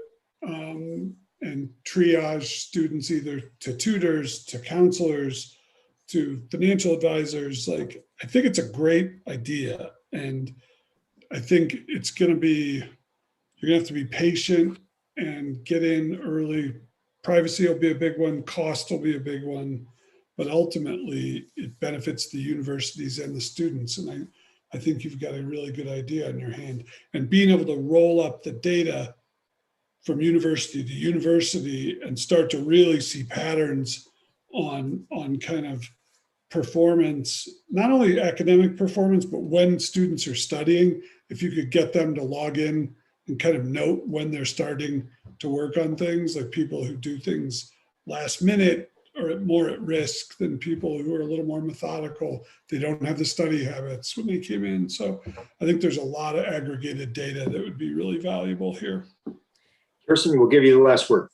and triage students either to tutors, to counselors, to financial advisors. Like, I think it's a great idea. And I think it's going to be, you're going to have to be patient and get in early. Privacy will be a big one. Cost will be a big one. But ultimately, it benefits the universities and the students. And I think you've got a really good idea in your hand. And being able to roll up the data from university to university and start to really see patterns on kind of performance, not only academic performance, but when students are studying, if you could get them to log in and kind of note when they're starting to work on things, like people who do things last minute are more at risk than people who are a little more methodical. They don't have the study habits when they came in. So I think there's a lot of aggregated data that would be really valuable here. Kirsten, we'll give you the last word.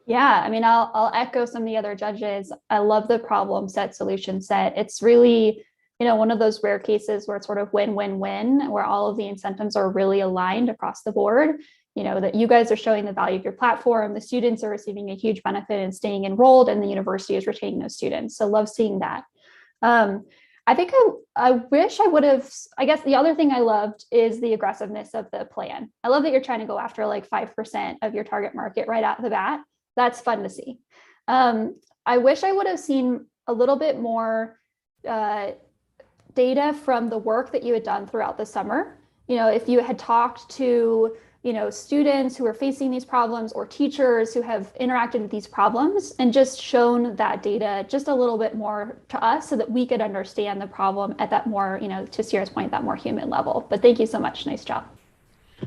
Yeah, I mean, I'll echo some of the other judges. I love the problem set, solution set. It's really, one of those rare cases where it's sort of win-win-win, where all of the incentives are really aligned across the board. That you guys are showing the value of your platform, the students are receiving a huge benefit and staying enrolled, and the university is retaining those students. So love seeing that. I think I wish I would have, I guess the other thing I loved is the aggressiveness of the plan. I love that you're trying to go after like 5% of your target market right out the bat. That's fun to see. I wish I would have seen a little bit more data from the work that you had done throughout the summer. If you had talked to students who are facing these problems or teachers who have interacted with these problems and just shown that data just a little bit more to us so that we could understand the problem at that more, to Sierra's point, that more human level. But thank you so much. Nice job.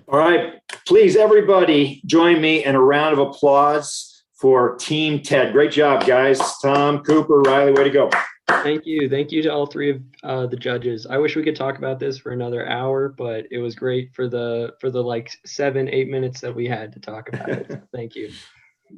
All right. Please, everybody, join me in a round of applause for Team TED. Great job, guys. Tom, Cooper, Riley, way to go. Thank you. Thank you to all three of the judges. I wish we could talk about this for another hour, but it was great for the like 7-8 minutes that we had to talk about it. Thank you.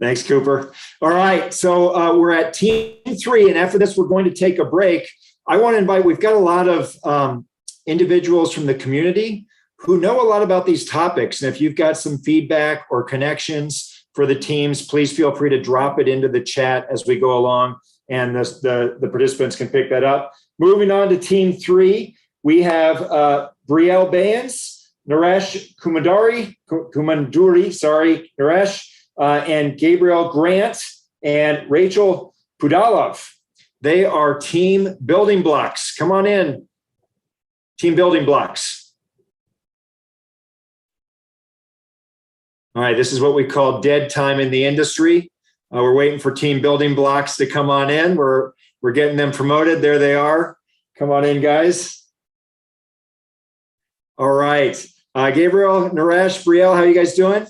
Thanks, Cooper. All right. So we're at Team 3, and after this, we're going to take a break. I want to invite, we've got a lot of individuals from the community who know a lot about these topics. And if you've got some feedback or connections for the teams, please feel free to drop it into the chat as we go along, and the participants can pick that up. Moving on to Team 3, we have Brielle Bayens, Naresh Kumanduri, Naresh, and Gabriel Grant, and Rachel Pudalov. They are team building blocks. Come on in, team building blocks. All right, this is what we call dead time in the industry. We're waiting for Team Building Blocks to come on in. We're getting them promoted. There they are. Come on in, guys. All right. Gabriel, Naresh, Brielle, how you guys doing?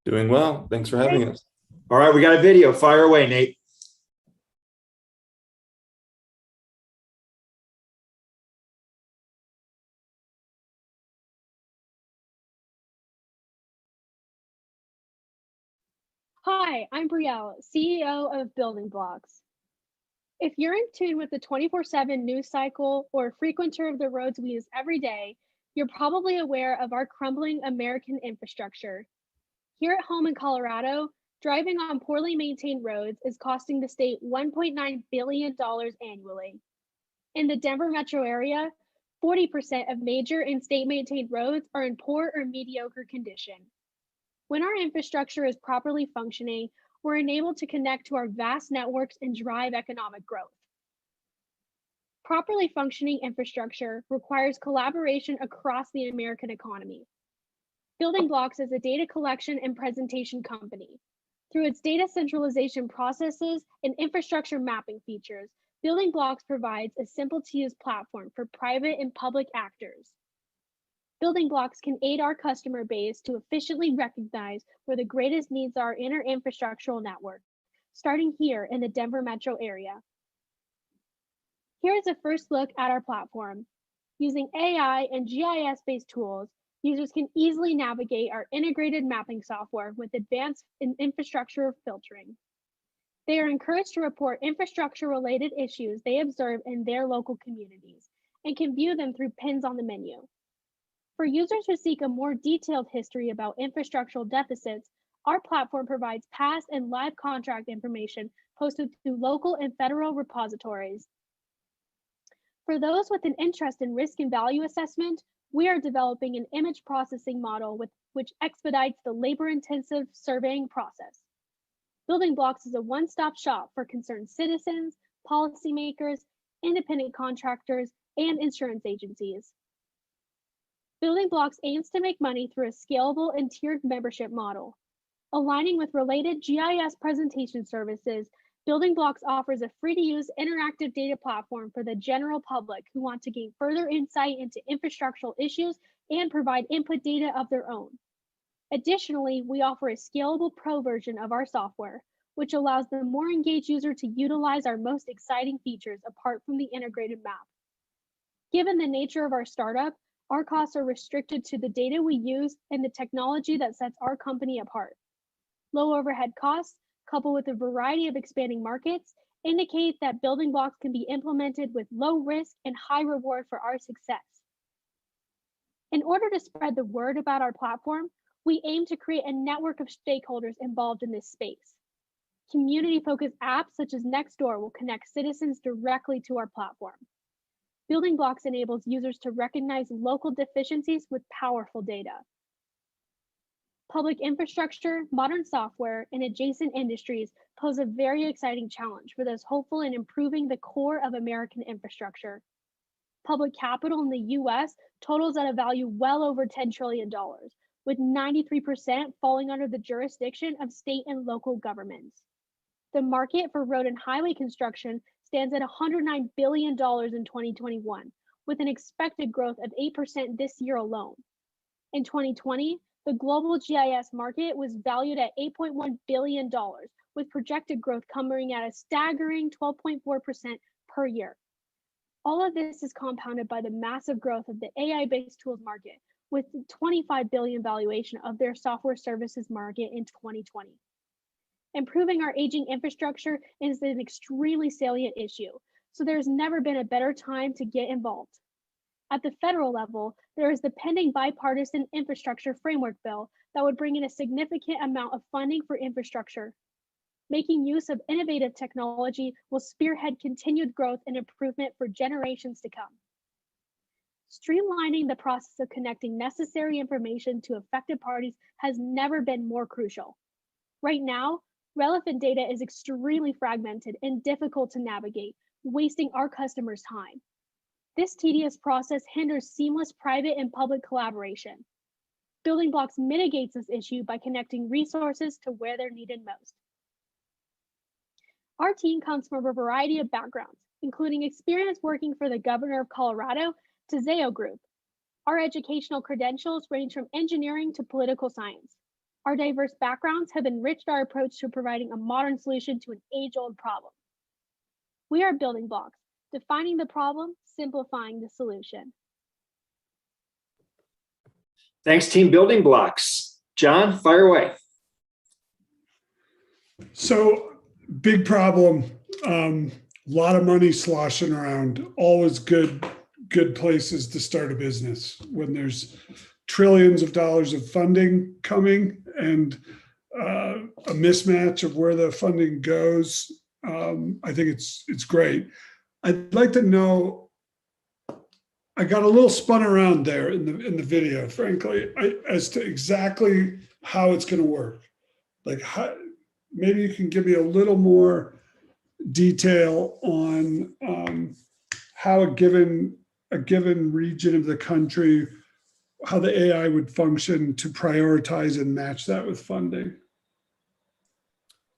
Doing well. Thanks for having us. All right, we got a video. Fire away, Nate. Hi, I'm Brielle, CEO of Building Blocks. If you're in tune with the 24/7 news cycle or a frequenter of the roads we use every day, you're probably aware of our crumbling American infrastructure. Here at home in Colorado, driving on poorly maintained roads is costing the state $1.9 billion annually. In the Denver metro area, 40% of major and state maintained roads are in poor or mediocre condition. When our infrastructure is properly functioning, we're enabled to connect to our vast networks and drive economic growth. Properly functioning infrastructure requires collaboration across the American economy. Building Blocks is a data collection and presentation company. Through its data centralization processes and infrastructure mapping features, Building Blocks provides a simple-to-use platform for private and public actors. Building Blocks can aid our customer base to efficiently recognize where the greatest needs are in our infrastructural network, starting here in the Denver metro area. Here is a first look at our platform. Using AI and GIS-based tools, users can easily navigate our integrated mapping software with advanced infrastructure filtering. They are encouraged to report infrastructure-related issues they observe in their local communities and can view them through pins on the menu. For users who seek a more detailed history about infrastructural deficits, our platform provides past and live contract information posted to local and federal repositories. For those with an interest in risk and value assessment, we are developing an image processing model which expedites the labor-intensive surveying process. Building Blocks is a one-stop shop for concerned citizens, policymakers, independent contractors, and insurance agencies. Building Blocks aims to make money through a scalable and tiered membership model. Aligning with related GIS presentation services, Building Blocks offers a free-to-use interactive data platform for the general public who want to gain further insight into infrastructural issues and provide input data of their own. Additionally, we offer a scalable pro version of our software, which allows the more engaged user to utilize our most exciting features apart from the integrated map. Given the nature of our startup, our costs are restricted to the data we use and the technology that sets our company apart. Low overhead costs, coupled with a variety of expanding markets, indicate that Building Blocks can be implemented with low risk and high reward for our success. In order to spread the word about our platform, we aim to create a network of stakeholders involved in this space. Community-focused apps such as Nextdoor will connect citizens directly to our platform. Building Blocks enables users to recognize local deficiencies with powerful data. Public infrastructure, modern software, and adjacent industries pose a very exciting challenge for those hopeful in improving the core of American infrastructure. Public capital in the US totals at a value well over $10 trillion, with 93% falling under the jurisdiction of state and local governments. The market for road and highway construction stands at $109 billion in 2021, with an expected growth of 8% this year alone. In 2020, the global GIS market was valued at $8.1 billion, with projected growth coming at a staggering 12.4% per year. All of this is compounded by the massive growth of the AI-based tools market, with $25 billion valuation of their software services market in 2020. Improving our aging infrastructure is an extremely salient issue, so there's never been a better time to get involved. At the federal level, there is the pending bipartisan infrastructure framework bill that would bring in a significant amount of funding for infrastructure. Making use of innovative technology will spearhead continued growth and improvement for generations to come. Streamlining the process of connecting necessary information to affected parties has never been more crucial. Right now, relevant data is extremely fragmented and difficult to navigate, wasting our customers' time. This tedious process hinders seamless private and public collaboration. Building Blocks mitigates this issue by connecting resources to where they're needed most. Our team comes from a variety of backgrounds, including experience working for the governor of Colorado to Zayo Group. Our educational credentials range from engineering to political science. Our diverse backgrounds have enriched our approach to providing a modern solution to an age-old problem. We are Building Blocks, defining the problem, simplifying the solution. Thanks, Team Building Blocks. John, fire away. So big problem, a lot of money sloshing around, always good places to start a business when there's trillions of dollars of funding coming and a mismatch of where the funding goes. I think it's great. I'd like to know, I got a little spun around there in the video, frankly, as to exactly how it's going to work. Like, maybe you can give me a little more detail on how a given region of the country, how the AI would function to prioritize and match that with funding.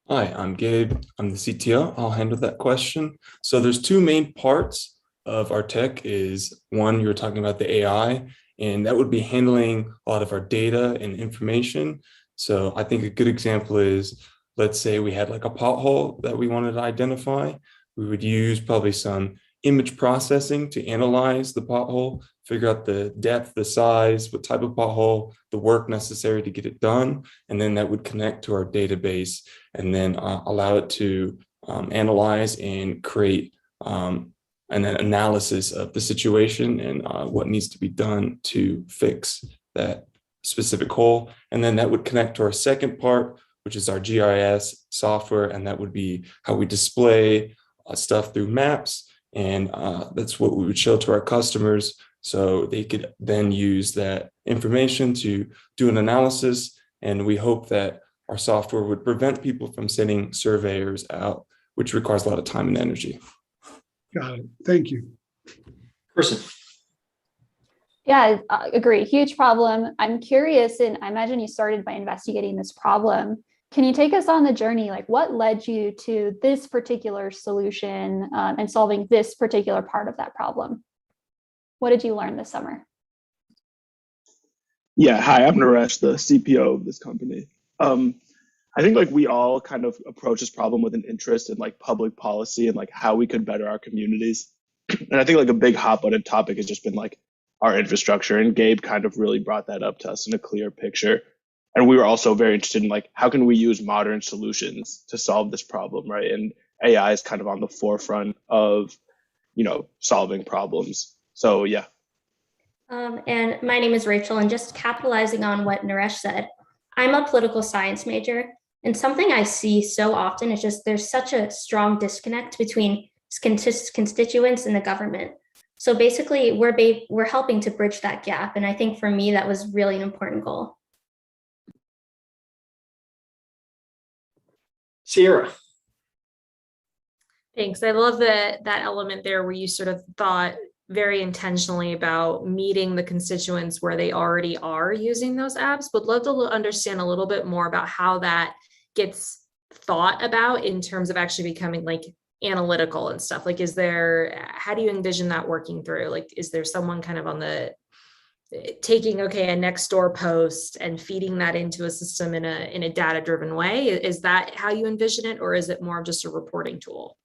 Hi, I'm Gabe. I'm the CTO. I'll handle that question. So there's two main parts of our tech. Is one, you were talking about the AI, and that would be handling a lot of our data and information. So I think a good example is, let's say we had like a pothole that we wanted to identify. We would use probably some image processing to analyze the pothole, figure out the depth, the size, what type of pothole, the work necessary to get it done. And then that would connect to our database and then allow it to analyze and create an analysis of the situation and what needs to be done to fix that specific hole. And then that would connect to our second part, which is our GIS software. And that would be how we display stuff through maps. And that's what we would show to our customers, so they could then use that information to do an analysis. And we hope that our software would prevent people from sending surveyors out, which requires a lot of time and energy. Got it. Thank you. Kirsten. Yeah, I agree. Huge problem. I'm curious, and I imagine you started by investigating this problem. Can you take us on the journey? Like, what led you to this particular solution and solving this particular part of that problem? What did you learn this summer? Yeah, hi, I'm Naresh, the CPO of this company. I think like we all kind of approach this problem with an interest in like public policy and like how we could better our communities. And I think like a big hot button topic has just been like our infrastructure. And Gabe kind of really brought that up to us in a clear picture. And we were also very interested in like, how can we use modern solutions to solve this problem, right? And AI is kind of on the forefront of, solving problems. So yeah. And my name is Rachel, and just capitalizing on what Naresh said, I'm a political science major, and something I see so often is just there's such a strong disconnect between constituents and the government. So basically, we're helping to bridge that gap, and I think for me that was really an important goal. Sierra. Thanks. I love that element there where you sort of thought very intentionally about meeting the constituents where they already are using those apps. Would love to understand a little bit more about how that gets thought about in terms of actually becoming like analytical and stuff. Like, how do you envision that working through? Like, is there someone kind of on the taking, a next door post and feeding that into a system in a data-driven way? Is that how you envision it, or is it more of just a reporting tool?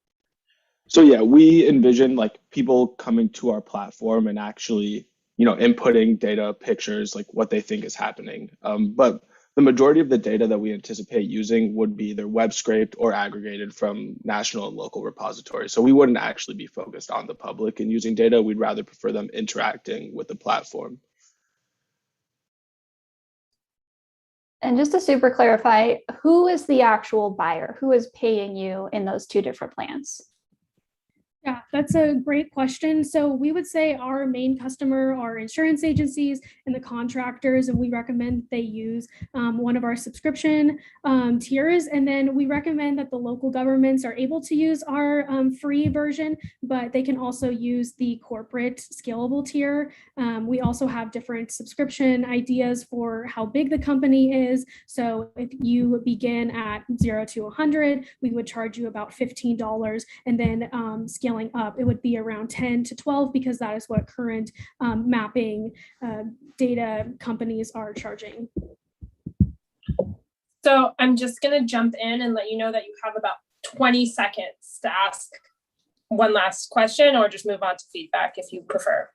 So yeah, we envision like people coming to our platform and actually, inputting data, pictures, like what they think is happening. But the majority of the data that we anticipate using would be either web scraped or aggregated from national and local repositories. So we wouldn't actually be focused on the public and using data. We'd rather prefer them interacting with the platform. And just to super clarify, who is the actual buyer? Who is paying you in those two different plans? Yeah, that's a great question. So we would say our main customer are insurance agencies and the contractors, and we recommend they use one of our subscription tiers. And then we recommend that the local governments are able to use our free version, but they can also use the corporate scalable tier. We also have different subscription ideas for how big the company is. So if you begin at 0 to 100, we would charge you about $15, and then scaling up, it would be around 10 to 12 because that is what current mapping data companies are charging. So I'm just going to jump in and let you know that you have about 20 seconds to ask one last question, or just move on to feedback if you prefer.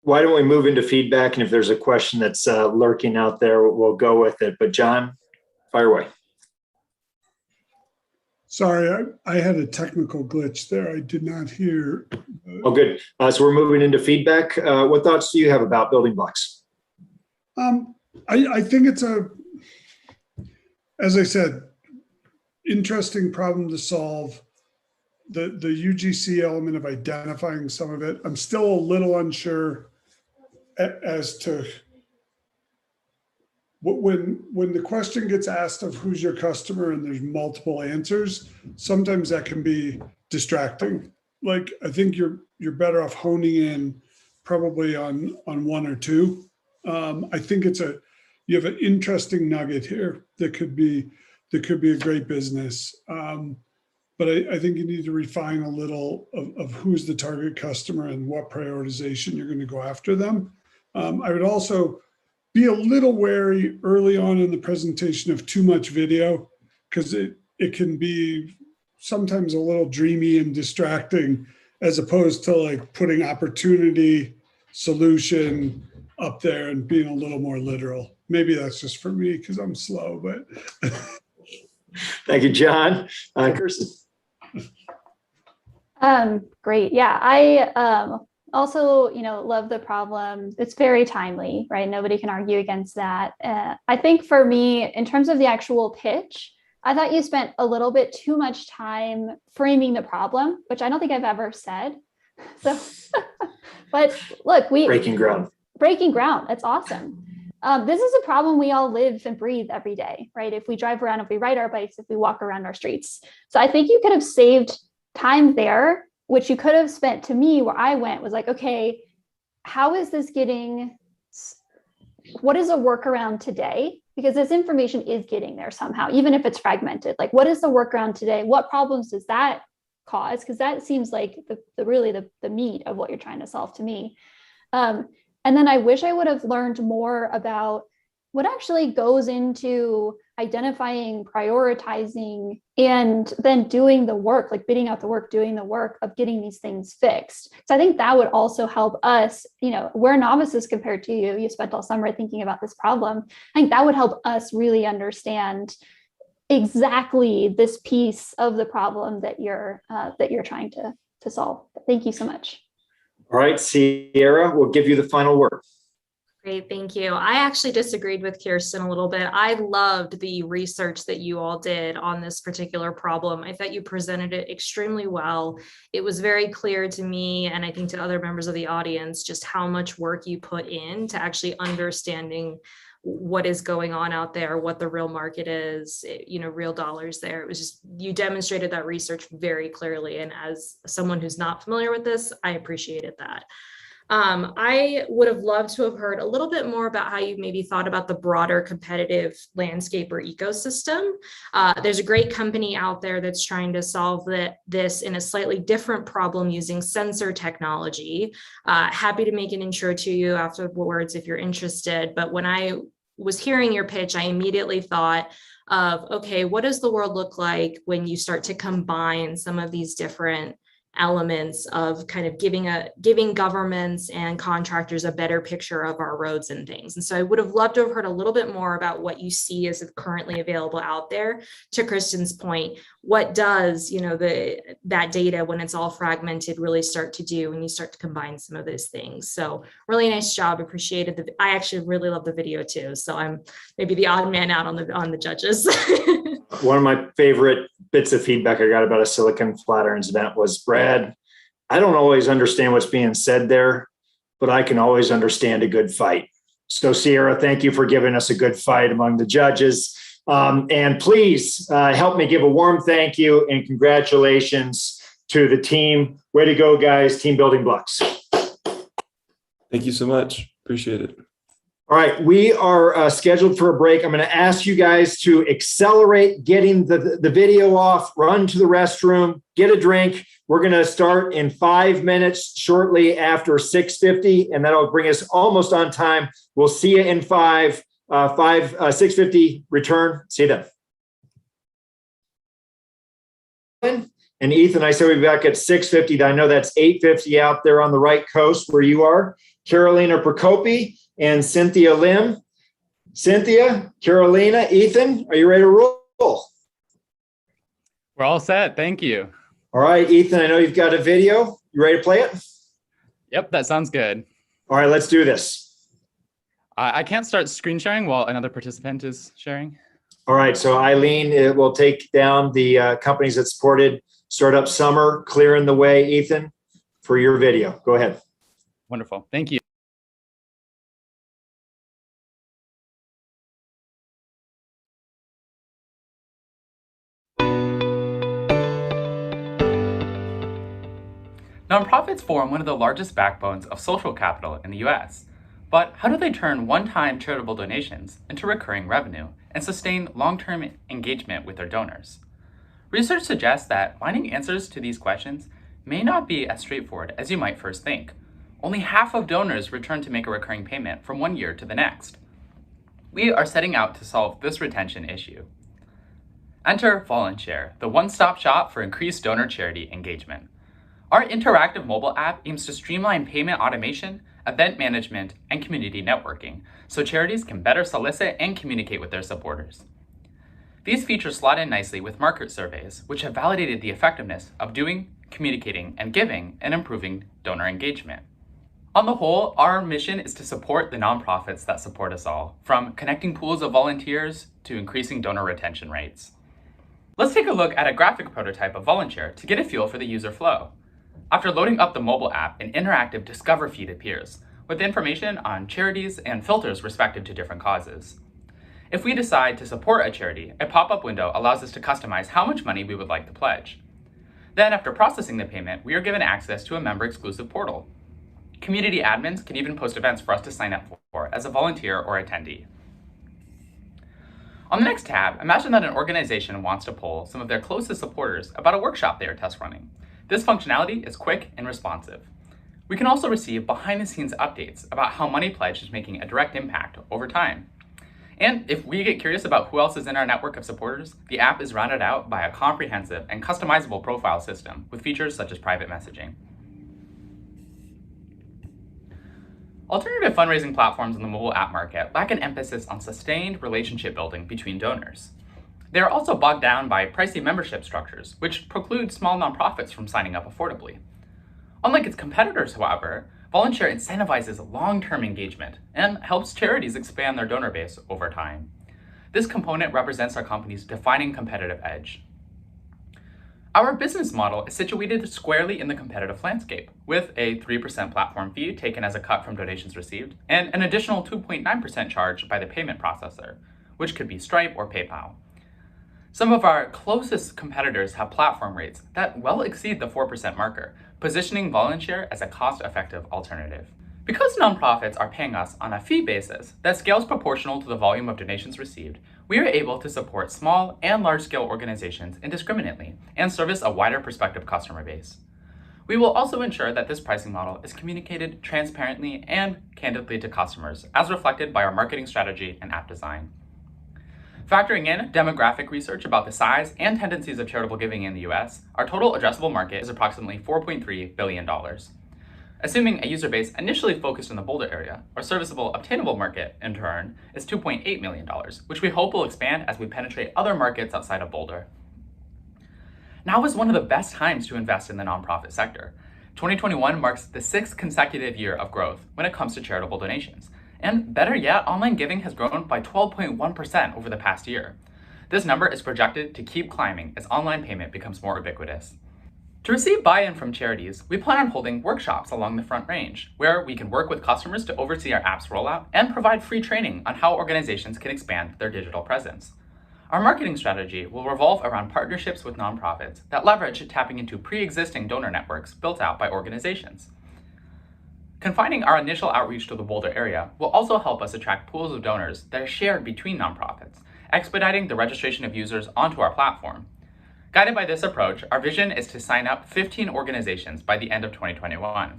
Why don't we move into feedback? And if there's a question that's lurking out there, we'll go with it. But John, fire away. Sorry, I had a technical glitch there. I did not hear. Oh, good. So we're moving into feedback. What thoughts do you have about building blocks? I think it's as I said, interesting problem to solve. The UGC element of identifying some of it, I'm still a little unsure as to when the question gets asked of who's your customer and there's multiple answers, sometimes that can be distracting. Like, I think you're better off honing in probably on one or two. I think you have an interesting nugget here that could be a great business. But I think you need to refine a little of who's the target customer and what prioritization you're going to go after them. I would also be a little wary early on in the presentation of too much video, because it can be sometimes a little dreamy and distracting, as opposed to like putting opportunity, solution up there and being a little more literal. Maybe that's just for me because I'm slow, but. Thank you, John. Kirsten. Great. Yeah, I also, love the problem. It's very timely, right? Nobody can argue against that. I think for me, in terms of the actual pitch, I thought you spent a little bit too much time framing the problem, which I don't think I've ever said. So, but look, breaking ground. That's awesome. This is a problem we all live and breathe every day, right? If we drive around, if we ride our bikes, if we walk around our streets. So I think you could have saved time there, which you could have spent, to me, where I went was like, okay, how is this what is a workaround today? Because this information is getting there somehow, even if it's fragmented. Like, what is the workaround today? What problems does that cause? Because that seems like the meat of what you're trying to solve to me. And then I wish I would have learned more about what actually goes into identifying, prioritizing, and then doing the work, like bidding out the work, doing the work of getting these things fixed. So I think that would also help us, we're novices compared to you. You spent all summer thinking about this problem. I think that would help us really understand exactly this piece of the problem that you're trying to solve. Thank you so much. All right, Sierra, we'll give you the final word. Great, thank you. I actually disagreed with Kirsten a little bit. I loved the research that you all did on this particular problem. I thought you presented it extremely well. It was very clear to me, and I think to other members of the audience, just how much work you put in to actually understanding what is going on out there, what the real market is, real dollars there. It was just, you demonstrated that research very clearly. And as someone who's not familiar with this, I appreciated that. I would have loved to have heard a little bit more about how you maybe thought about the broader competitive landscape or ecosystem. There's a great company out there that's trying to solve this in a slightly different problem using sensor technology. Happy to make an intro to you afterwards if you're interested. But when I was hearing your pitch, I immediately thought of, okay, what does the world look like when you start to combine some of these different elements of kind of giving governments and contractors a better picture of our roads and things. And so I would have loved to have heard a little bit more about what you see as currently available out there. To Kirsten's point, what does, that data, when it's all fragmented, really start to do when you start to combine some of those things? So really nice job. Appreciated I actually really love the video too. So I'm maybe the odd man out on the judges. One of my favorite bits of feedback I got about a Silicon Flatirons event was, Brad, I don't always understand what's being said there, but I can always understand a good fight. So Sierra, thank you for giving us a good fight among the judges. And please help me give a warm thank you and congratulations to the team. Way to go, guys. Team building blocks. Thank you so much. Appreciate it. All right, we are scheduled for a break. I'm going to ask you guys to accelerate getting the video off, run to the restroom, get a drink. We're going to start in 5 minutes shortly after 6:50, and that'll bring us almost on time. We'll see you in 6:50 return. See you then. And Ethan, I said we'll be back at 6:50. I know that's 8:50 out there on the right coast where you are. Carolina Procopi and Cynthia Lim. Cynthia, Carolina, Ethan, are you ready to roll? We're all set. Thank you. All right, Ethan, I know you've got a video. You ready to play it? Yep, that sounds good. All right, let's do this. I can't start screen sharing while another participant is sharing. All right, so Eileen will take down the companies that supported Startup Summer, clearing the way, Ethan, for your video. Go ahead. Wonderful. Thank you. Nonprofits form one of the largest backbones of social capital in the US. But how do they turn one-time charitable donations into recurring revenue and sustain long-term engagement with their donors? Research suggests that finding answers to these questions may not be as straightforward as you might first think. Only half of donors return to make a recurring payment from one year to the next. We are setting out to solve this retention issue. Enter Volunteer, the one-stop shop for increased donor charity engagement. Our interactive mobile app aims to streamline payment automation, event management, and community networking, so charities can better solicit and communicate with their supporters. These features slot in nicely with market surveys, which have validated the effectiveness of doing, communicating, and giving, and improving donor engagement. On the whole, our mission is to support the nonprofits that support us all, from connecting pools of volunteers to increasing donor retention rates. Let's take a look at a graphic prototype of Volunteer to get a feel for the user flow. After loading up the mobile app, an interactive Discover feed appears, with information on charities and filters respective to different causes. If we decide to support a charity, a pop-up window allows us to customize how much money we would like to pledge. Then, after processing the payment, we are given access to a member-exclusive portal. Community admins can even post events for us to sign up for as a volunteer or attendee. On the next tab, imagine that an organization wants to poll some of their closest supporters about a workshop they are test running. This functionality is quick and responsive. We can also receive behind-the-scenes updates about how money pledged is making a direct impact over time. And if we get curious about who else is in our network of supporters, the app is rounded out by a comprehensive and customizable profile system with features such as private messaging. Alternative fundraising platforms in the mobile app market lack an emphasis on sustained relationship building between donors. They are also bogged down by pricey membership structures, which preclude small nonprofits from signing up affordably. Unlike its competitors, however, Volunteer incentivizes long-term engagement and helps charities expand their donor base over time. This component represents our company's defining competitive edge. Our business model is situated squarely in the competitive landscape, with a 3% platform fee taken as a cut from donations received, and an additional 2.9% charged by the payment processor, which could be Stripe or PayPal. Some of our closest competitors have platform rates that well exceed the 4% marker, positioning Volunteer as a cost-effective alternative. Because nonprofits are paying us on a fee basis that scales proportional to the volume of donations received, we are able to support small and large-scale organizations indiscriminately and service a wider prospective customer base. We will also ensure that this pricing model is communicated transparently and candidly to customers, as reflected by our marketing strategy and app design. Factoring in demographic research about the size and tendencies of charitable giving in the US, our total addressable market is approximately $4.3 billion. Assuming a user base initially focused in the Boulder area, our serviceable obtainable market, in turn, is $2.8 million, which we hope will expand as we penetrate other markets outside of Boulder. Now is one of the best times to invest in the nonprofit sector. 2021 marks the 6th consecutive year of growth when it comes to charitable donations. And better yet, online giving has grown by 12.1% over the past year. This number is projected to keep climbing as online payment becomes more ubiquitous. To receive buy-in from charities, we plan on holding workshops along the Front Range, where we can work with customers to oversee our app's rollout and provide free training on how organizations can expand their digital presence. Our marketing strategy will revolve around partnerships with nonprofits that leverage tapping into pre-existing donor networks built out by organizations. Confining our initial outreach to the Boulder area will also help us attract pools of donors that are shared between nonprofits, expediting the registration of users onto our platform. Guided by this approach, our vision is to sign up 15 organizations by the end of 2021.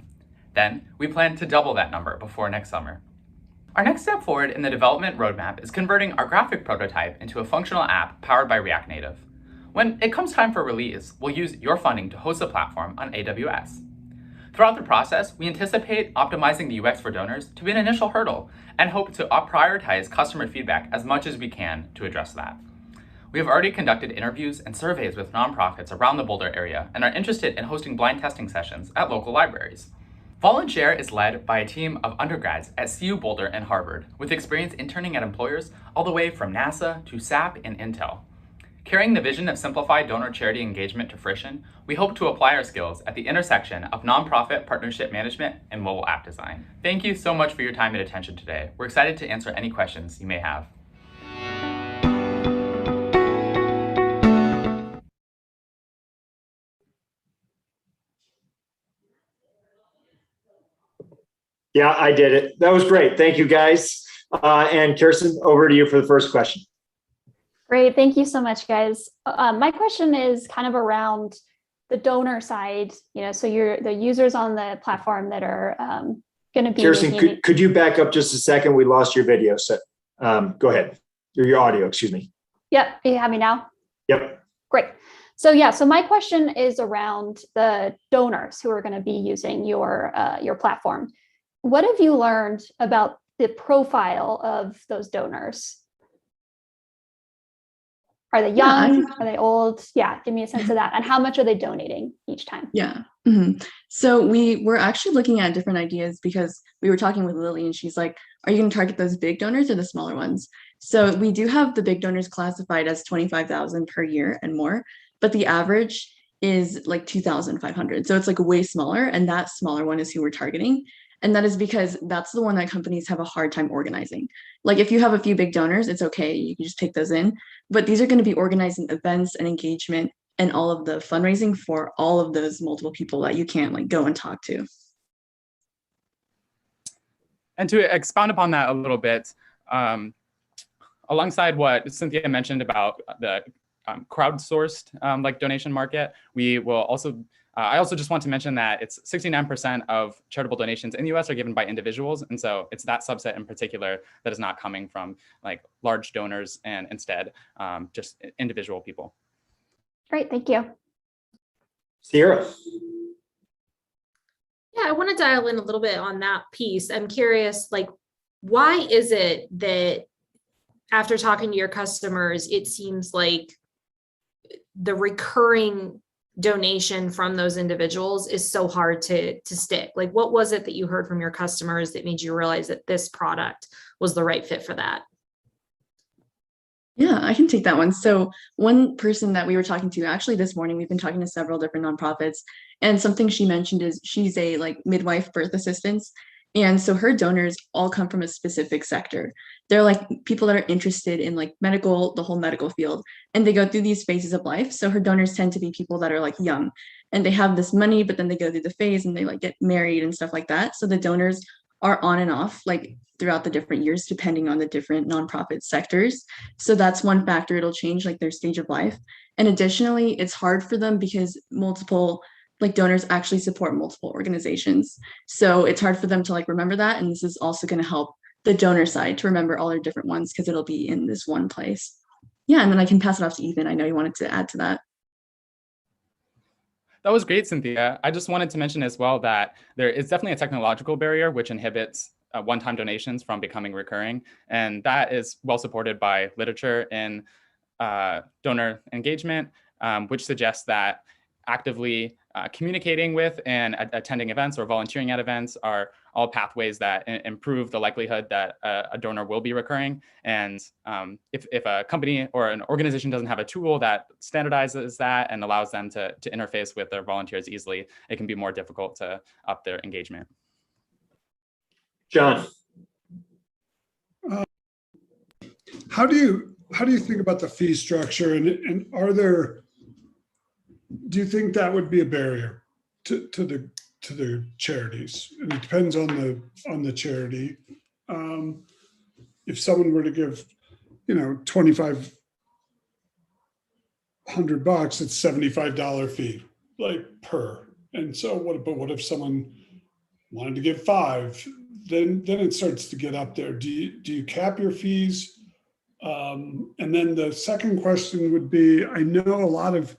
Then, we plan to double that number before next summer. Our next step forward in the development roadmap is converting our graphic prototype into a functional app powered by React Native. When it comes time for release, we'll use your funding to host the platform on AWS. Throughout the process, we anticipate optimizing the UX for donors to be an initial hurdle and hope to prioritize customer feedback as much as we can to address that. We have already conducted interviews and surveys with nonprofits around the Boulder area and are interested in hosting blind testing sessions at local libraries. Volunteer is led by a team of undergrads at CU Boulder and Harvard, with experience interning at employers all the way from NASA to SAP and Intel. Carrying the vision of simplified donor charity engagement to fruition, we hope to apply our skills at the intersection of nonprofit partnership management and mobile app design. Thank you so much for your time and attention today. We're excited to answer any questions you may have. Yeah, I did it. That was great. Thank you, guys. And Kirsten, over to you for the first question. Great. Thank you so much, guys. My question is kind of around the donor side, so you're the users on the platform that are going to be— Kirsten, could you back up just a second? We lost your video. So go ahead. Your audio, excuse me. Yep. You have me now? Yep. Great. So yeah, so my question is around the donors who are going to be using your platform. What have you learned about the profile of those donors? Are they young? Are they old? Yeah, give me a sense of that. And how much are they donating each time? Yeah. Mm-hmm. So we were actually looking at different ideas because we were talking with Lily and she's like, are you going to target those big donors or the smaller ones? So we do have the big donors classified as 25,000 per year and more, but the average is like 2,500. So it's like way smaller, and that smaller one is who we're targeting. And that is because that's the one that companies have a hard time organizing. Like if you have a few big donors, it's okay, you can just take those in. But these are going to be organizing events and engagement and all of the fundraising for all of those multiple people that you can't like go and talk to. And to expound upon that a little bit, alongside what Cynthia mentioned about the crowdsourced like donation market, we will also I also just want to mention that it's 69% of charitable donations in the US are given by individuals. And so it's that subset in particular that is not coming from like large donors and instead just individual people. Great, thank you. Sierra. Yeah, I want to dial in a little bit on that piece. I'm curious, like, why is it that after talking to your customers, it seems like the recurring donation from those individuals is so hard to stick? Like, what was it that you heard from your customers that made you realize that this product was the right fit for that? Yeah, I can take that one. So one person that we were talking to actually this morning, we've been talking to several different nonprofits, and something she mentioned is she's a like midwife birth assistant. And so her donors all come from a specific sector. They're like people that are interested in like medical, the whole medical field, and they go through these phases of life. So her donors tend to be people that are like young and they have this money, but then they go through the phase and they like get married and stuff like that. So the donors are on and off like throughout the different years, depending on the different nonprofit sectors. So that's one factor. It'll change like their stage of life. And additionally, it's hard for them because multiple like donors actually support multiple organizations. So it's hard for them to like remember that. And this is also going to help the donor side to remember all their different ones because it'll be in this one place. Yeah, and then I can pass it off to Ethan. I know you wanted to add to that. That was great, Cynthia. I just wanted to mention as well that there is definitely a technological barrier which inhibits one-time donations from becoming recurring. And that is well supported by literature in donor engagement, which suggests that actively communicating with and attending events or volunteering at events are all pathways that improve the likelihood that a donor will be recurring. And if a company or an organization doesn't have a tool that standardizes that and allows them to interface with their volunteers easily, it can be more difficult to up their engagement. John. How do you think about the fee structure, and do you think that would be a barrier to the charities? And it depends on the charity. If someone were to give, $2,500, it's $75 fee, like per. And so what if someone wanted to give $5? Then it starts to get up there. Do you cap your fees? And then the second question would be, I know a lot of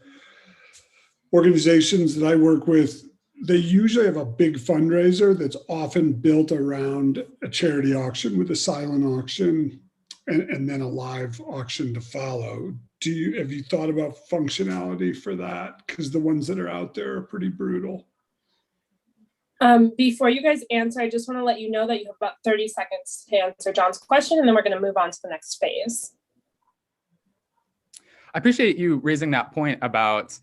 organizations that I work with, they usually have a big fundraiser that's often built around a charity auction with a silent auction and then a live auction to follow. Have you thought about functionality for that? Because the ones that are out there are pretty brutal. Before you guys answer, I just want to let you know that you have about 30 seconds to answer John's question, and then we're going to move on to the next phase. I appreciate you raising that point about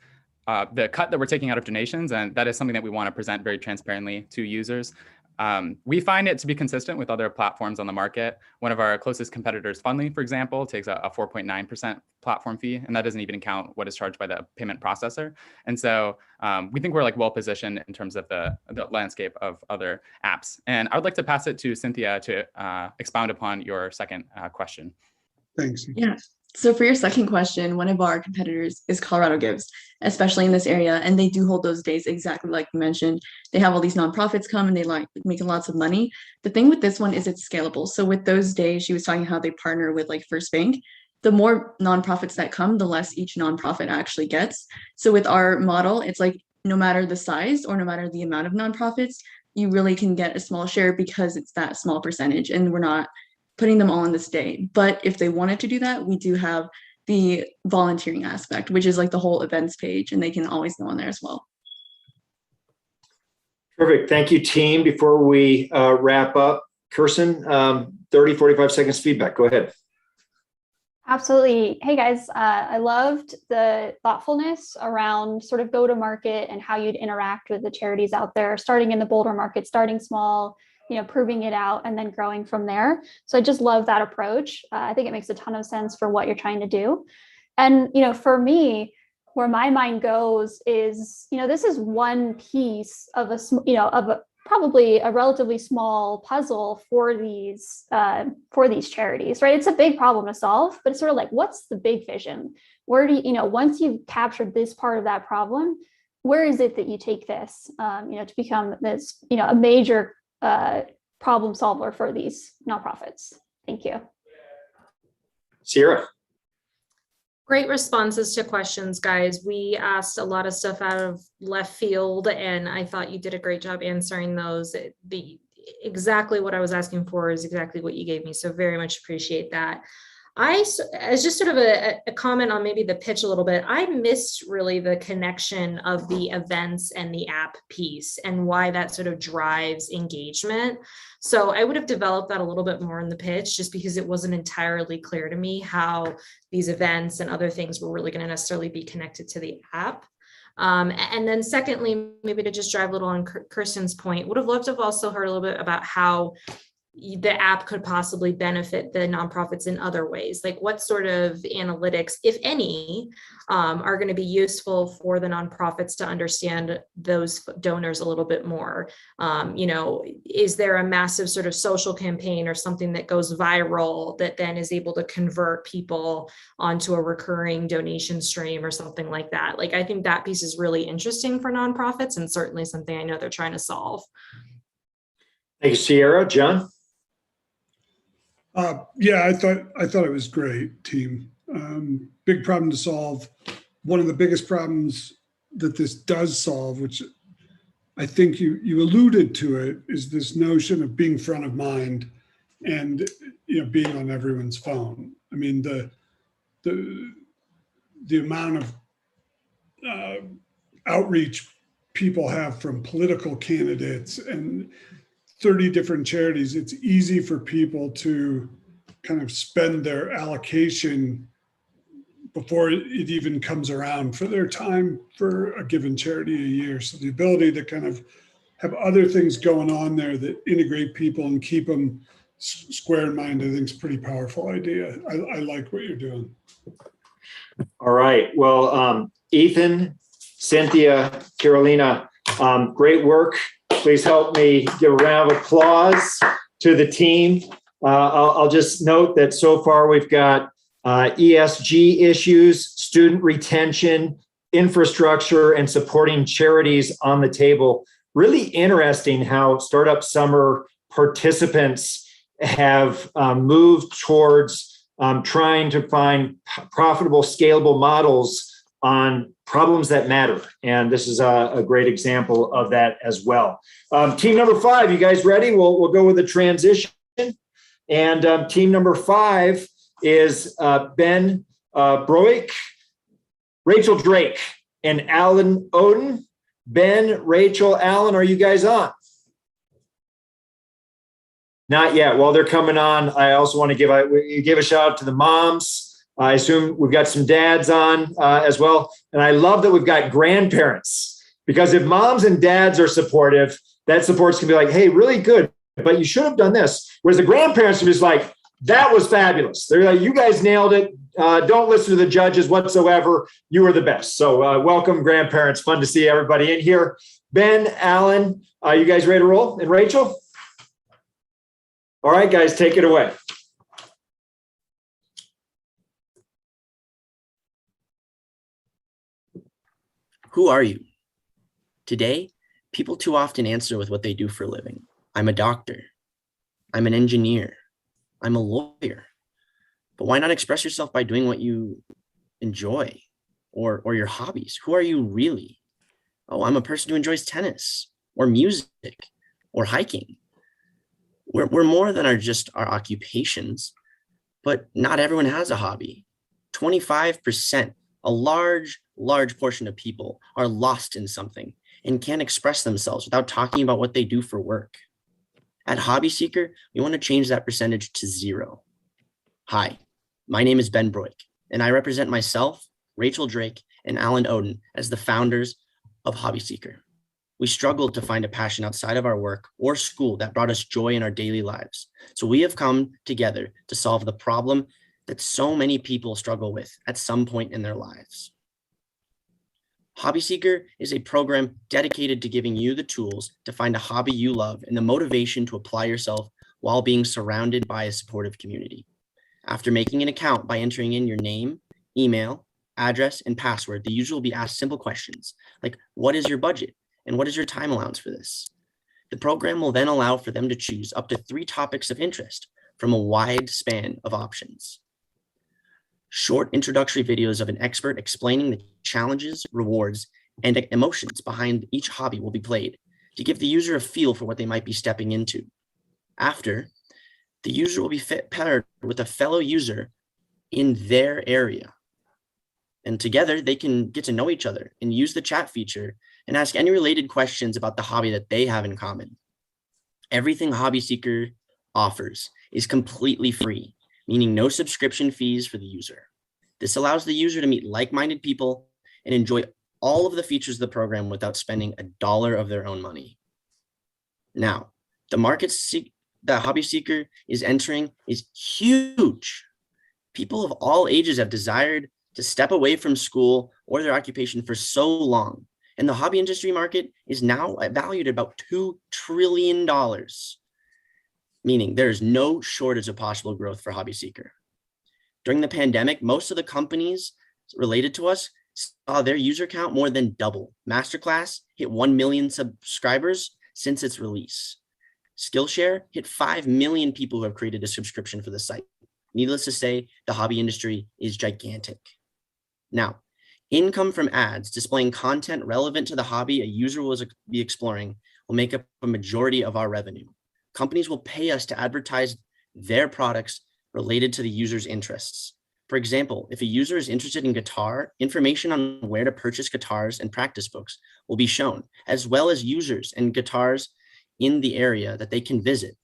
the cut that we're taking out of donations, and that is something that we want to present very transparently to users. We find it to be consistent with other platforms on the market. One of our closest competitors, Fundly, for example, takes a 4.9% platform fee, and that doesn't even count what is charged by the payment processor. And so we think we're well positioned in terms of the landscape of other apps. And I would like to pass it to Cynthia to expound upon your second question. Thanks. Yeah. So for your second question, one of our competitors is Colorado Gives, especially in this area. And they do hold those days exactly like you mentioned. They have all these nonprofits come and they like making lots of money. The thing with this one is it's scalable. So with those days, she was talking how they partner with First Bank. The more nonprofits that come, the less each nonprofit actually gets. So with our model, it's no matter the size or no matter the amount of nonprofits, you really can get a small share because it's that small percentage. And we're not putting them all in this day. But if they wanted to do that, we do have the volunteering aspect, which is the whole events page, and they can always go on there as well. Perfect. Thank you, team. Before we wrap up, Kirsten, 30, 45 seconds feedback. Go ahead. Absolutely. Hey guys, I loved the thoughtfulness around sort of go-to-market and how you'd interact with the charities out there, starting in the Boulder market, starting small, proving it out and then growing from there. So I just love that approach. I think it makes a ton of sense for what you're trying to do. And, for me, where my mind goes is, this is one piece of probably a relatively small puzzle for these charities, right? It's a big problem to solve, but it's sort of what's the big vision? Where do you, once you've captured this part of that problem, where is it that you take this, to become this, a major problem solver for these nonprofits? Thank you. Sierra. Great responses to questions, guys. We asked a lot of stuff out of left field, and I thought you did a great job answering those. Exactly what I was asking for is exactly what you gave me, so very much appreciate that. As just sort of a comment on maybe the pitch a little bit, I missed really the connection of the events and the app piece and why that sort of drives engagement. So I would have developed that a little bit more in the pitch, just because it wasn't entirely clear to me how these events and other things were really going to necessarily be connected to the app. And then secondly, maybe to just drive a little on Kirsten's point, would have loved to have also heard a little bit about how the app could possibly benefit the nonprofits in other ways. What sort of analytics, if any, are going to be useful for the nonprofits to understand those donors a little bit more? Is there a massive sort of social campaign or something that goes viral that then is able to convert people onto a recurring donation stream or something like that? I think that piece is really interesting for nonprofits and certainly something I know they're trying to solve. Thank you, Sierra. John? Yeah, I thought it was great, team. Big problem to solve. One of the biggest problems that this does solve, which I think you alluded to it, is this notion of being front of mind and being on everyone's phone. I mean, the amount of outreach people have from political candidates and 30 different charities, it's easy for people to kind of spend their allocation before it even comes around for their time for a given charity a year. So the ability to kind of have other things going on there that integrate people and keep them square in mind, I think is a pretty powerful idea. I like what you're doing. All right. Well, Ethan, Cynthia, Carolina, great work. Please help me give a round of applause to the team. I'll just note that so far we've got ESG issues, student retention, infrastructure, and supporting charities on the table. Really interesting how Startup Summer participants have moved towards trying to find profitable, scalable models on problems that matter. And this is a great example of that as well. Team number 5, you guys ready? We'll go with the transition. And team number 5 is Ben Broik, Rachel Drake, and Alan Oden. Ben, Rachel, Alan, are you guys on? Not yet. While they're coming on, I also want to give a shout out to the moms. I assume we've got some dads on as well. And I love that we've got grandparents, because if moms and dads are supportive, that support's can be like, hey, really good, but you should have done this. Whereas the grandparents are just like, that was fabulous. They're like, you guys nailed it. Don't listen to the judges whatsoever. You were the best. So welcome, grandparents. Fun to see everybody in here. Ben, Alan, you guys ready to roll? And Rachel? All right, guys, take it away. Who are you? Today, people too often answer with what they do for a living. I'm a doctor. I'm an engineer. I'm a lawyer. But why not express yourself by doing what you enjoy or your hobbies? Who are you really? Oh, I'm a person who enjoys tennis or music or hiking. We're more than just our occupations, but not everyone has a hobby. 25%, a large portion of people are lost in something and can't express themselves without talking about what they do for work. At Hobby Seeker, we want to change that percentage to 0. Hi, my name is Ben Broik, and I represent myself, Rachel Drake, and Alan Oden as the founders of Hobby Seeker. We struggled to find a passion outside of our work or school that brought us joy in our daily lives. So we have come together to solve the problem that so many people struggle with at some point in their lives. Hobby Seeker is a program dedicated to giving you the tools to find a hobby you love and the motivation to apply yourself while being surrounded by a supportive community. After making an account by entering in your name, email, address, and password, the user will be asked simple questions like, what is your budget? And what is your time allowance for this? The program will then allow for them to choose up to 3 topics of interest from a wide span of options. Short introductory videos of an expert explaining the challenges, rewards, and emotions behind each hobby will be played to give the user a feel for what they might be stepping into. After, the user will be paired with a fellow user in their area. And together they can get to know each other and use the chat feature and ask any related questions about the hobby that they have in common. Everything Hobby Seeker offers is completely free, meaning no subscription fees for the user. This allows the user to meet like-minded people and enjoy all of the features of the program without spending $1 of their own money. Now, the market that Hobby Seeker is entering is huge. People of all ages have desired to step away from school or their occupation for so long, and the hobby industry market is now valued at about $2 trillion, meaning there is no shortage of possible growth for Hobby Seeker. During the pandemic, most of the companies related to us saw their user count more than double. Masterclass hit 1 million subscribers since its release. Skillshare hit 5 million people who have created a subscription for the site. Needless to say, the hobby industry is gigantic. Now, income from ads displaying content relevant to the hobby a user will be exploring will make up a majority of our revenue. Companies will pay us to advertise their products related to the user's interests. For example, if a user is interested in guitar, information on where to purchase guitars and practice books will be shown, as well as users and guitars in the area that they can visit,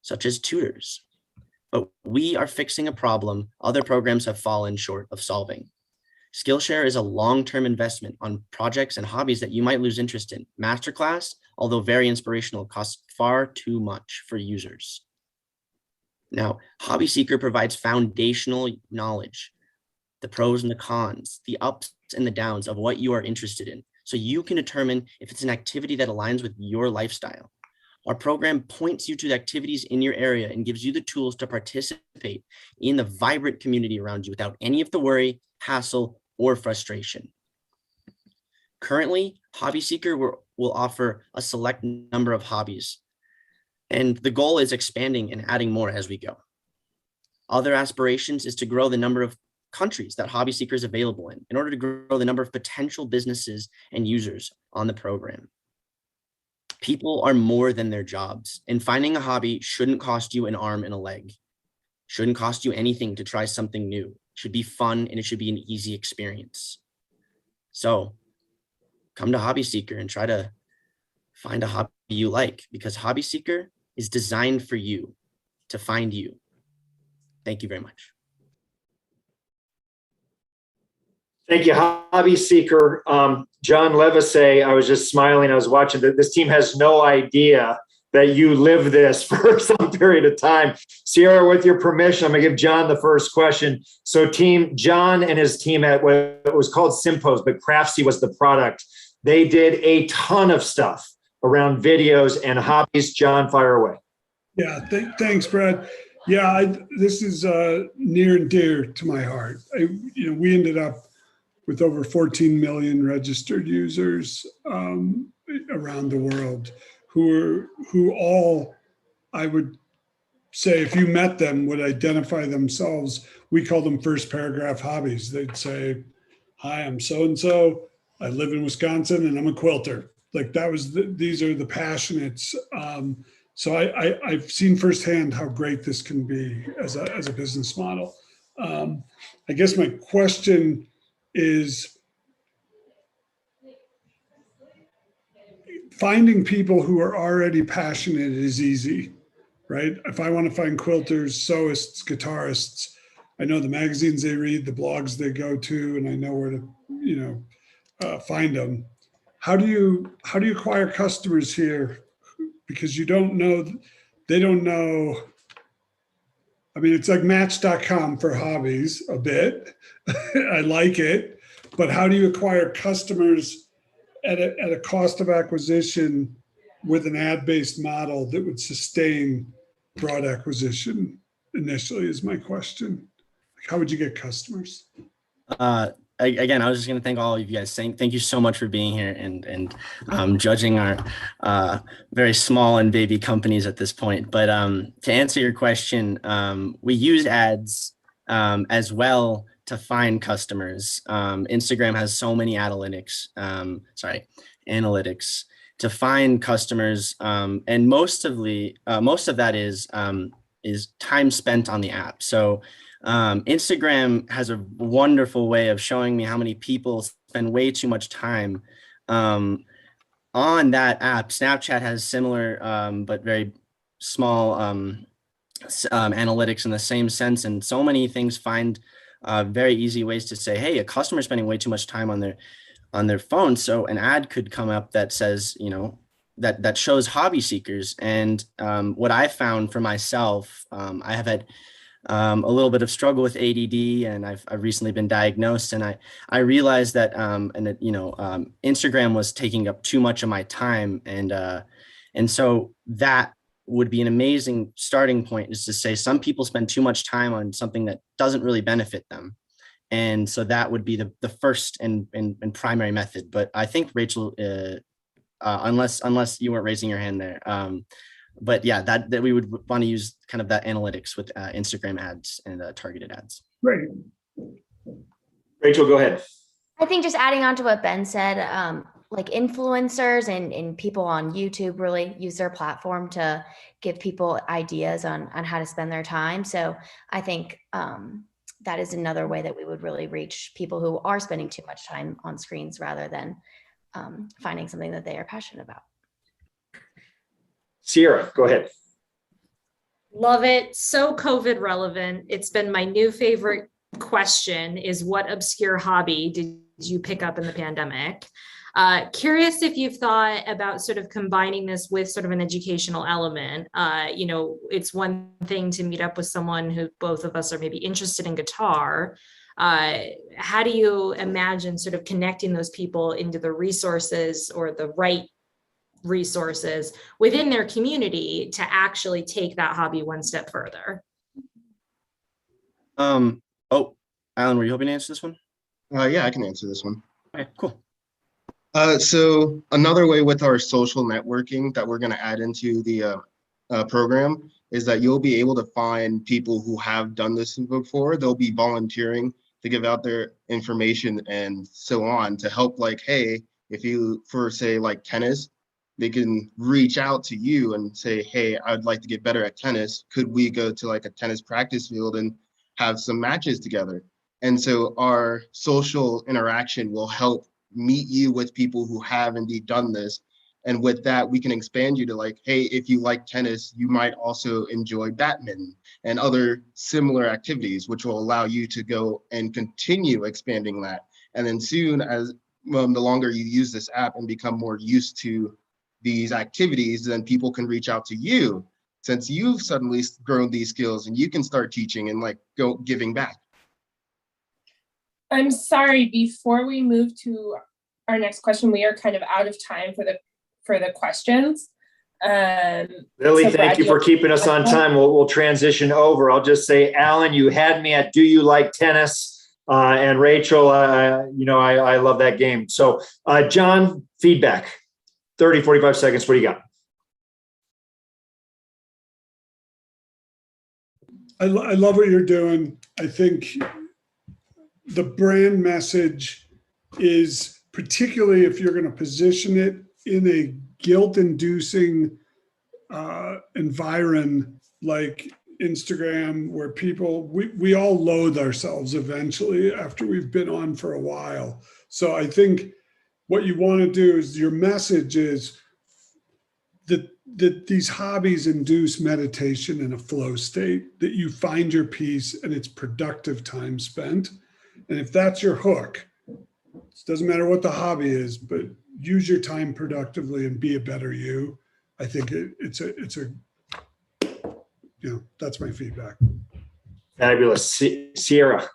such as tutors. But we are fixing a problem other programs have fallen short of solving. Skillshare is a long-term investment on projects and hobbies that you might lose interest in. Masterclass, although very inspirational, costs far too much for users. Now, Hobby Seeker provides foundational knowledge, the pros and the cons, the ups and the downs of what you are interested in, so you can determine if it's an activity that aligns with your lifestyle. Our program points you to the activities in your area and gives you the tools to participate in the vibrant community around you without any of the worry, hassle, or frustration. Currently, Hobby Seeker will offer a select number of hobbies, and the goal is expanding and adding more as we go. Other aspirations is to grow the number of countries that Hobby Seeker is available in order to grow the number of potential businesses and users on the program. People are more than their jobs, and finding a hobby shouldn't cost you an arm and a leg. Shouldn't cost you anything to try something new. It should be fun and it should be an easy experience. So come to Hobby Seeker and try to find a hobby you like, because Hobby Seeker is designed for you, to find you. Thank you very much. Thank you, Hobby Seeker. John Levisay, I was just smiling. I was watching that. This team has no idea that you live this for some period of time. Sierra, with your permission, I'm gonna give John the first question. So John and his team at what was called Simpos, but Craftsy was the product. They did a ton of stuff around videos and hobbies. John, fire away. Yeah, thanks, Brad. Yeah, this is near and dear to my heart. We ended up with over 14 million registered users around the world, who all, I would say, if you met them, would identify themselves. We call them first paragraph hobbies. They'd say, "Hi, I'm so-and-so. I live in Wisconsin and I'm a quilter." Like that was, these are the passionates. So I've seen firsthand how great this can be as a business model. I guess my question is, finding people who are already passionate is easy, right? If I want to find quilters, sewists, guitarists, I know the magazines they read, the blogs they go to, and I know where to, find them. How do you acquire customers here? Because you don't know, they don't know. I mean, it's like Match.com for hobbies a bit. I like it, but how do you acquire customers at a cost of acquisition with an ad-based model that would sustain broad acquisition initially is my question. Like, how would you get customers? Again, I was just going to thank all of you guys. Thank you so much for being here and judging our very small and baby companies at this point. But to answer your question, we use ads as well to find customers. Instagram has so many analytics to find customers, and most of that is time spent on the app. So Instagram has a wonderful way of showing me how many people spend way too much time on that app. Snapchat has similar but very small analytics in the same sense, and so many things find very easy ways to say, hey, a customer is spending way too much time on their phone. So an ad could come up that says, that shows hobby seekers. And what I found for myself, I have had a little bit of struggle with ADD, and I've recently been diagnosed, and I realized that Instagram was taking up too much of my time, and so that would be an amazing starting point, is to say some people spend too much time on something that doesn't really benefit them, and so that would be the first and primary method. But I think Rachel, unless you weren't raising your hand there. But yeah, that we would want to use kind of that analytics with Instagram ads and targeted ads. Great. Rachel, go ahead. I think just adding on to what Ben said, like influencers and people on YouTube really use their platform to give people ideas on how to spend their time. So I think that is another way that we would really reach people who are spending too much time on screens rather than finding something that they are passionate about. Sierra, go ahead. Love it. So COVID relevant. It's been my new favorite question is what obscure hobby did you pick up in the pandemic? Curious if you've thought about sort of combining this with sort of an educational element. It's one thing to meet up with someone who both of us are maybe interested in guitar. How do you imagine sort of connecting those people into the resources or the right resources within their community to actually take that hobby one step further? Oh, Alan, were you hoping to answer this one? Yeah, I can answer this one. Okay, cool. So another way with our social networking that we're going to add into the program is that you'll be able to find people who have done this before. They'll be volunteering to give out their information and so on to help, like, hey, if you, for say like tennis, they can reach out to you and say, hey, I'd like to get better at tennis. Could we go to like a tennis practice field and have some matches together? And so our social interaction will help meet you with people who have indeed done this. And with that, we can expand you to like, hey, if you like tennis, you might also enjoy badminton and other similar activities, which will allow you to go and continue expanding that. And then soon as the longer you use this app and become more used to these activities, then people can reach out to you since you've suddenly grown these skills and you can start teaching and like go giving back. I'm sorry, before we move to our next question, we are kind of out of time for the questions. Lily, so thank Brad, you for keeping us on time. We'll transition over. I'll just say, Alan, you had me at do you like tennis? And Rachel, I love that game. So John, feedback, 30, 45 seconds. What do you got? I love what you're doing. I think the brand message is, particularly if you're going to position it in a guilt-inducing environment like Instagram, where people, we all loathe ourselves eventually after we've been on for a while. So I think what you want to do is your message is that these hobbies induce meditation in a flow state, that you find your peace and it's productive time spent. And if that's your hook, it doesn't matter what the hobby is, but use your time productively and be a better you. I think that's my feedback. Fabulous. Sierra.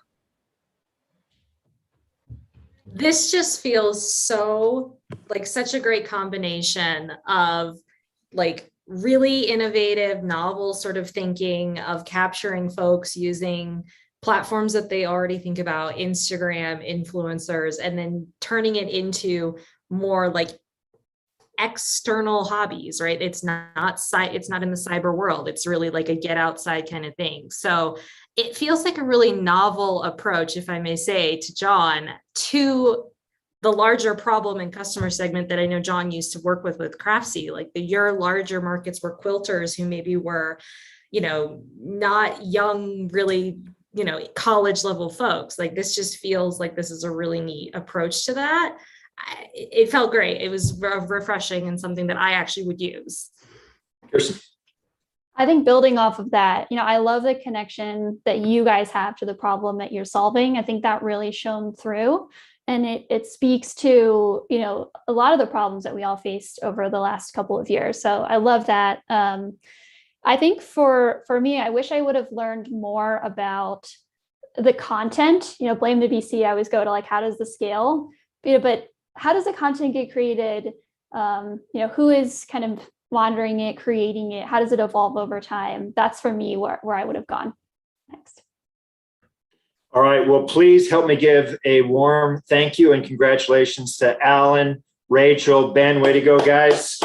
This just feels so like such a great combination of like really innovative, novel sort of thinking of capturing folks using platforms that they already think about, Instagram, influencers, and then turning it into more like external hobbies, right? It's not in the cyber world. It's really like a get outside kind of thing. So it feels like a really novel approach, if I may say, to John, to the larger problem and customer segment that I know John used to work with Craftsy, like your larger markets were quilters who maybe were, not young, really, college level folks. Like this just feels like this is a really neat approach to that. It felt great. It was refreshing and something that I actually would use. Kirsten. I think building off of that, I love the connection that you guys have to the problem that you're solving. I think that really shone through, and it speaks to, a lot of the problems that we all faced over the last couple of years. So I love that. I think for me, I wish I would have learned more about the content, blame the VC. I always go to like, how does the scale, but how does the content get created? Who is kind of monitoring it, creating it? How does it evolve over time? That's for me where I would have gone next. All right. Well, please help me give a warm thank you and congratulations to Alan, Rachel, Ben. Way to go, guys.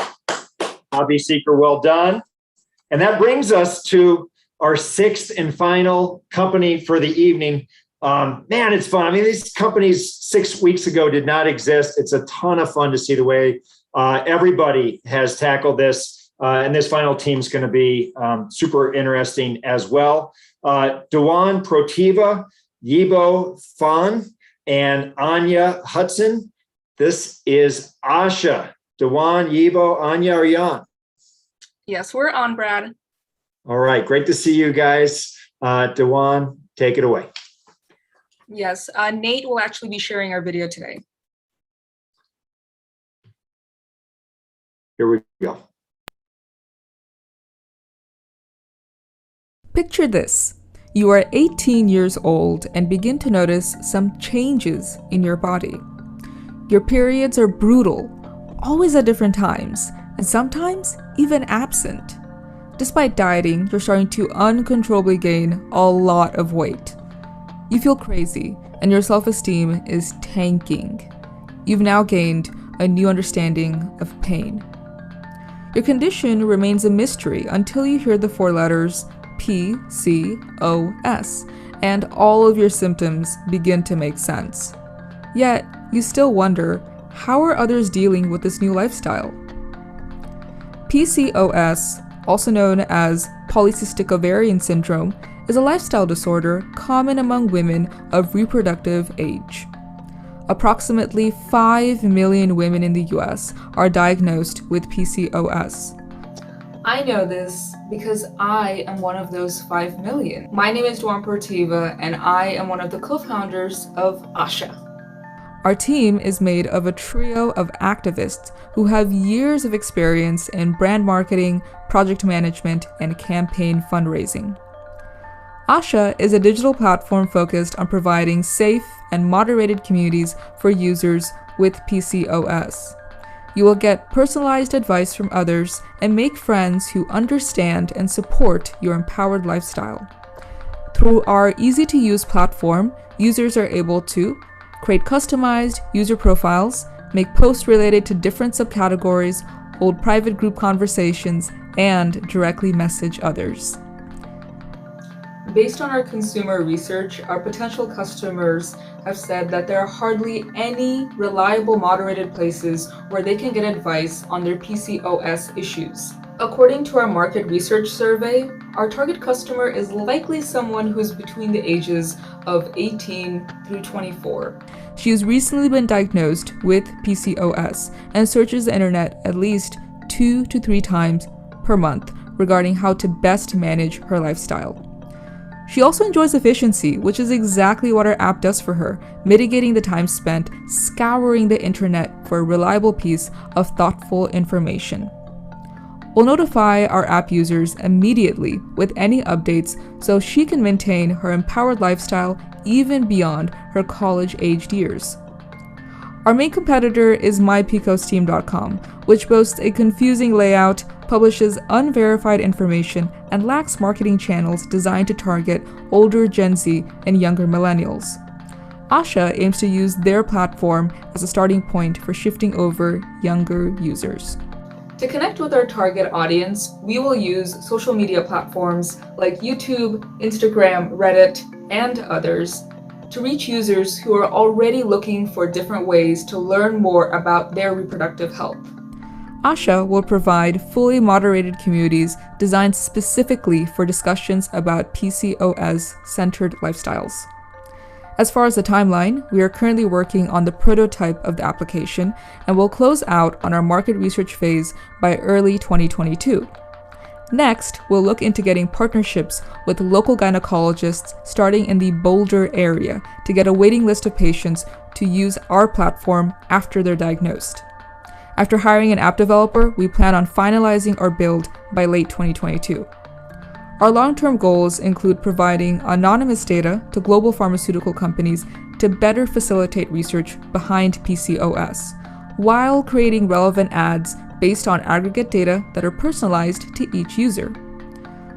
Hobby Seeker, well done. And that brings us to our sixth and final company for the evening. Man, it's fun. I mean, these companies 6 weeks ago did not exist. It's a ton of fun to see the way everybody has tackled this. And this final team is going to be super interesting as well. Dewan Protiva, Yibo Fan, and Anya Hudson. This is Asha. Dewan, Yibo, Anya, or Jan? Yes, we're on, Brad. All right, great to see you guys. Dewan, take it away. Yes, Nate will actually be sharing our video today. Here we go. Picture this. You are 18 years old and begin to notice some changes in your body. Your periods are brutal, always at different times, and sometimes even absent. Despite dieting, you're starting to uncontrollably gain a lot of weight. You feel crazy, and your self-esteem is tanking. You've now gained a new understanding of pain. Your condition remains a mystery until you hear the 4 letters PCOS, and all of your symptoms begin to make sense. Yet, you still wonder, how are others dealing with this new lifestyle? PCOS, also known as polycystic ovarian syndrome, is a lifestyle disorder common among women of reproductive age. Approximately 5 million women in the US are diagnosed with PCOS. I know this because I am one of those 5 million. My name is Duan Portiva, and I am one of the co-founders of ASHA. Our team is made of a trio of activists who have years of experience in brand marketing, project management, and campaign fundraising. ASHA is a digital platform focused on providing safe and moderated communities for users with PCOS. You will get personalized advice from others and make friends who understand and support your empowered lifestyle. Through our easy-to-use platform, users are able to create customized user profiles, make posts related to different subcategories, hold private group conversations, and directly message others. Based on our consumer research, our potential customers have said that there are hardly any reliable moderated places where they can get advice on their PCOS issues. According to our market research survey, our target customer is likely someone who's between the ages of 18 through 24. She has recently been diagnosed with PCOS and searches the internet at least 2 to 3 times per month regarding how to best manage her lifestyle. She also enjoys efficiency, which is exactly what our app does for her, mitigating the time spent scouring the internet for a reliable piece of thoughtful information. We'll notify our app users immediately with any updates so she can maintain her empowered lifestyle even beyond her college-aged years. Our main competitor is mypcosteam.com, which boasts a confusing layout, publishes unverified information, and lacks marketing channels designed to target older Gen Z and younger millennials. ASHA aims to use their platform as a starting point for shifting over younger users. To connect with our target audience, we will use social media platforms like YouTube, Instagram, Reddit, and others to reach users who are already looking for different ways to learn more about their reproductive health. ASHA will provide fully moderated communities designed specifically for discussions about PCOS-centered lifestyles. As far as the timeline, we are currently working on the prototype of the application and will close out on our market research phase by early 2022. Next, we'll look into getting partnerships with local gynecologists starting in the Boulder area to get a waiting list of patients to use our platform after they're diagnosed. After hiring an app developer, we plan on finalizing our build by late 2022. Our long-term goals include providing anonymous data to global pharmaceutical companies to better facilitate research behind PCOS, while creating relevant ads based on aggregate data that are personalized to each user.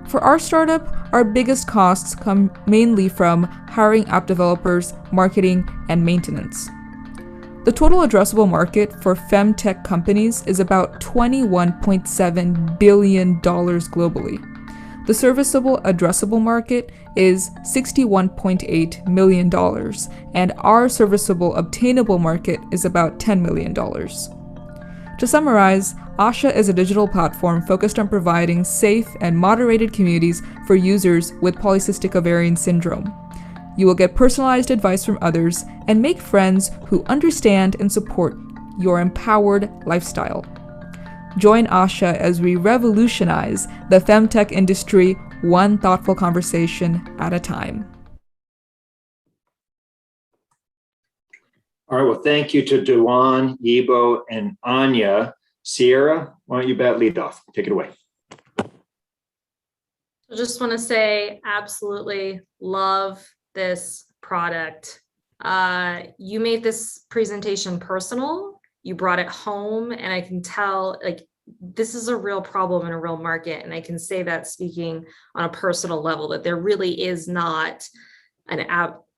For our startup, our biggest costs come mainly from hiring app developers, marketing, and maintenance. The total addressable market for femtech companies is about $21.7 billion globally. The serviceable addressable market is $61.8 million, and our serviceable obtainable market is about $10 million. To summarize, ASHA is a digital platform focused on providing safe and moderated communities for users with polycystic ovarian syndrome. You will get personalized advice from others and make friends who understand and support your empowered lifestyle. Join Asha as we revolutionize the femtech industry one thoughtful conversation at a time. All right, well, thank you to Dewan, Yibo, and Anya. Sierra, why don't you lead off? Take it away. I just want to say, absolutely love this product. You made this presentation personal. You brought it home, and I can tell, like, this is a real problem in a real market. And I can say that speaking on a personal level, that there really is not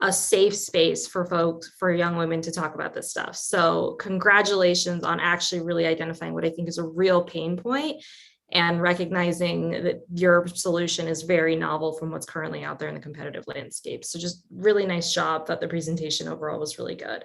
a safe space for folks, for young women to talk about this stuff. So congratulations on actually really identifying what I think is a real pain point and recognizing that your solution is very novel from what's currently out there in the competitive landscape. So just really nice job. Thought the presentation overall was really good.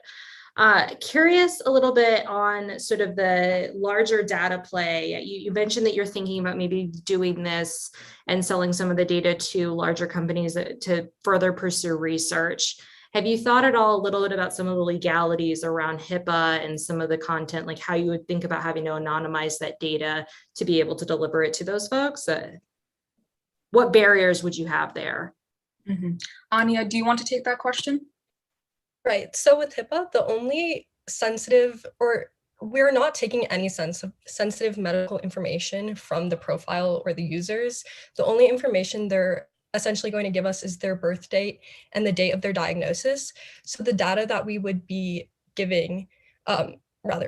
Curious a little bit on sort of the larger data play. You mentioned that you're thinking about maybe doing this and selling some of the data to larger companies to further pursue research. Have you thought at all a little bit about some of the legalities around HIPAA and some of the content, like how you would think about having to anonymize that data to be able to deliver it to those folks? What barriers would you have there? Anya, do you want to take that question? Right. So with HIPAA, the only we're not taking any sensitive medical information from the profile or the users. The only information they're essentially going to give us is their birth date and the date of their diagnosis. So the data that we would be giving,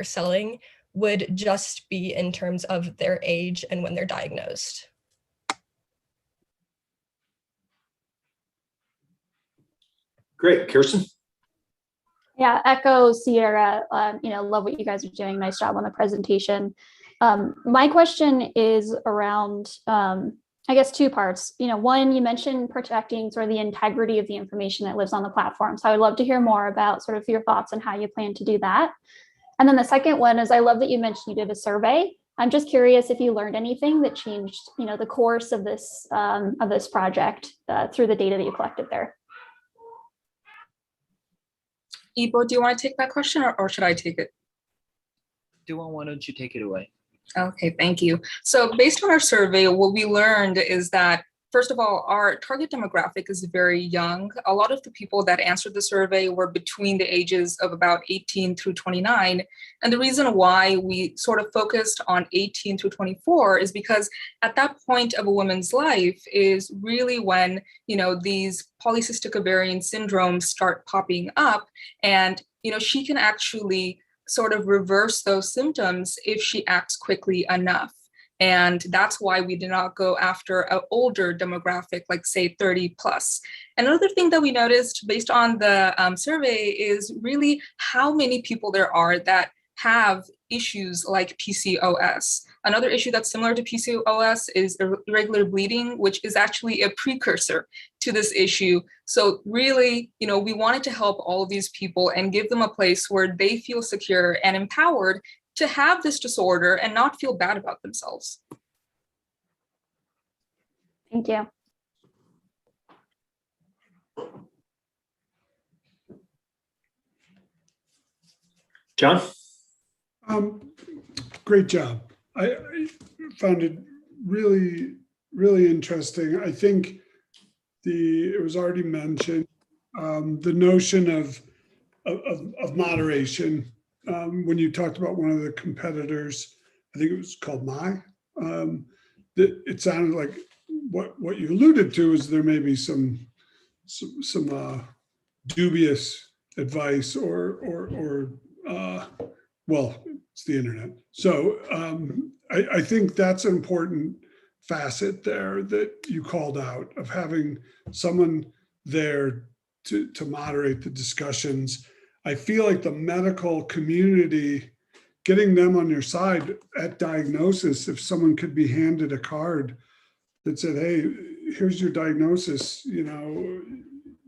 selling, would just be in terms of their age and when they're diagnosed. Great, Kirsten. Yeah, echo Sierra, love what you guys are doing. Nice job on the presentation. My question is around, I guess, two parts. One, you mentioned protecting sort of the integrity of the information that lives on the platform. So I would love to hear more about sort of your thoughts on how you plan to do that. And then the second one is, I love that you mentioned you did a survey. I'm just curious if you learned anything that changed, the course of this project through the data that you collected there. Ibo, do you want to take that question or should I take it? Duan, why don't you take it away? Okay, thank you. So based on our survey, what we learned is that, first of all, our target demographic is very young. A lot of the people that answered the survey were between the ages of about 18 through 29. And the reason why we sort of focused on 18 through 24 is because at that point of a woman's life is really when, these polycystic ovarian syndromes start popping up, and, she can actually sort of reverse those symptoms if she acts quickly enough. And that's why we did not go after an older demographic, like say 30 plus. Another thing that we noticed based on the survey is really how many people there are that have issues like PCOS. Another issue that's similar to PCOS is irregular bleeding, which is actually a precursor to this issue. So really, we wanted to help all of these people and give them a place where they feel secure and empowered to have this disorder and not feel bad about themselves. Thank you. John? Great job. I found it really, really interesting. I think it was already mentioned, the notion of moderation. When you talked about one of the competitors, I think it was called it sounded like what you alluded to is there may be some dubious advice or well, it's the internet. So I think that's an important facet there that you called out, of having someone there to moderate the discussions. I feel like the medical community, getting them on your side at diagnosis, if someone could be handed a card that said, hey, here's your diagnosis,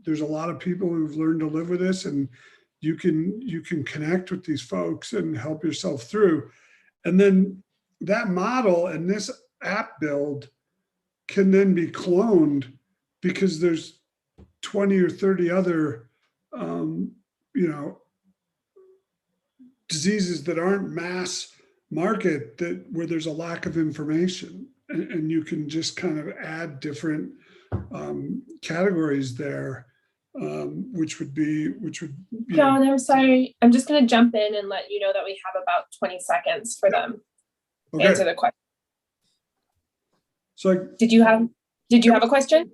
there's a lot of people who've learned to live with this, and you can connect with these folks and help yourself through. And then that model and this app build can then be cloned, because there's 20 or 30 other diseases that aren't mass market that where there's a lack of information, and you can just kind of add different categories there, which would be John, I'm sorry. I'm just going to jump in and let you know that we have about 20 seconds for them to answer the question. So did you have a question?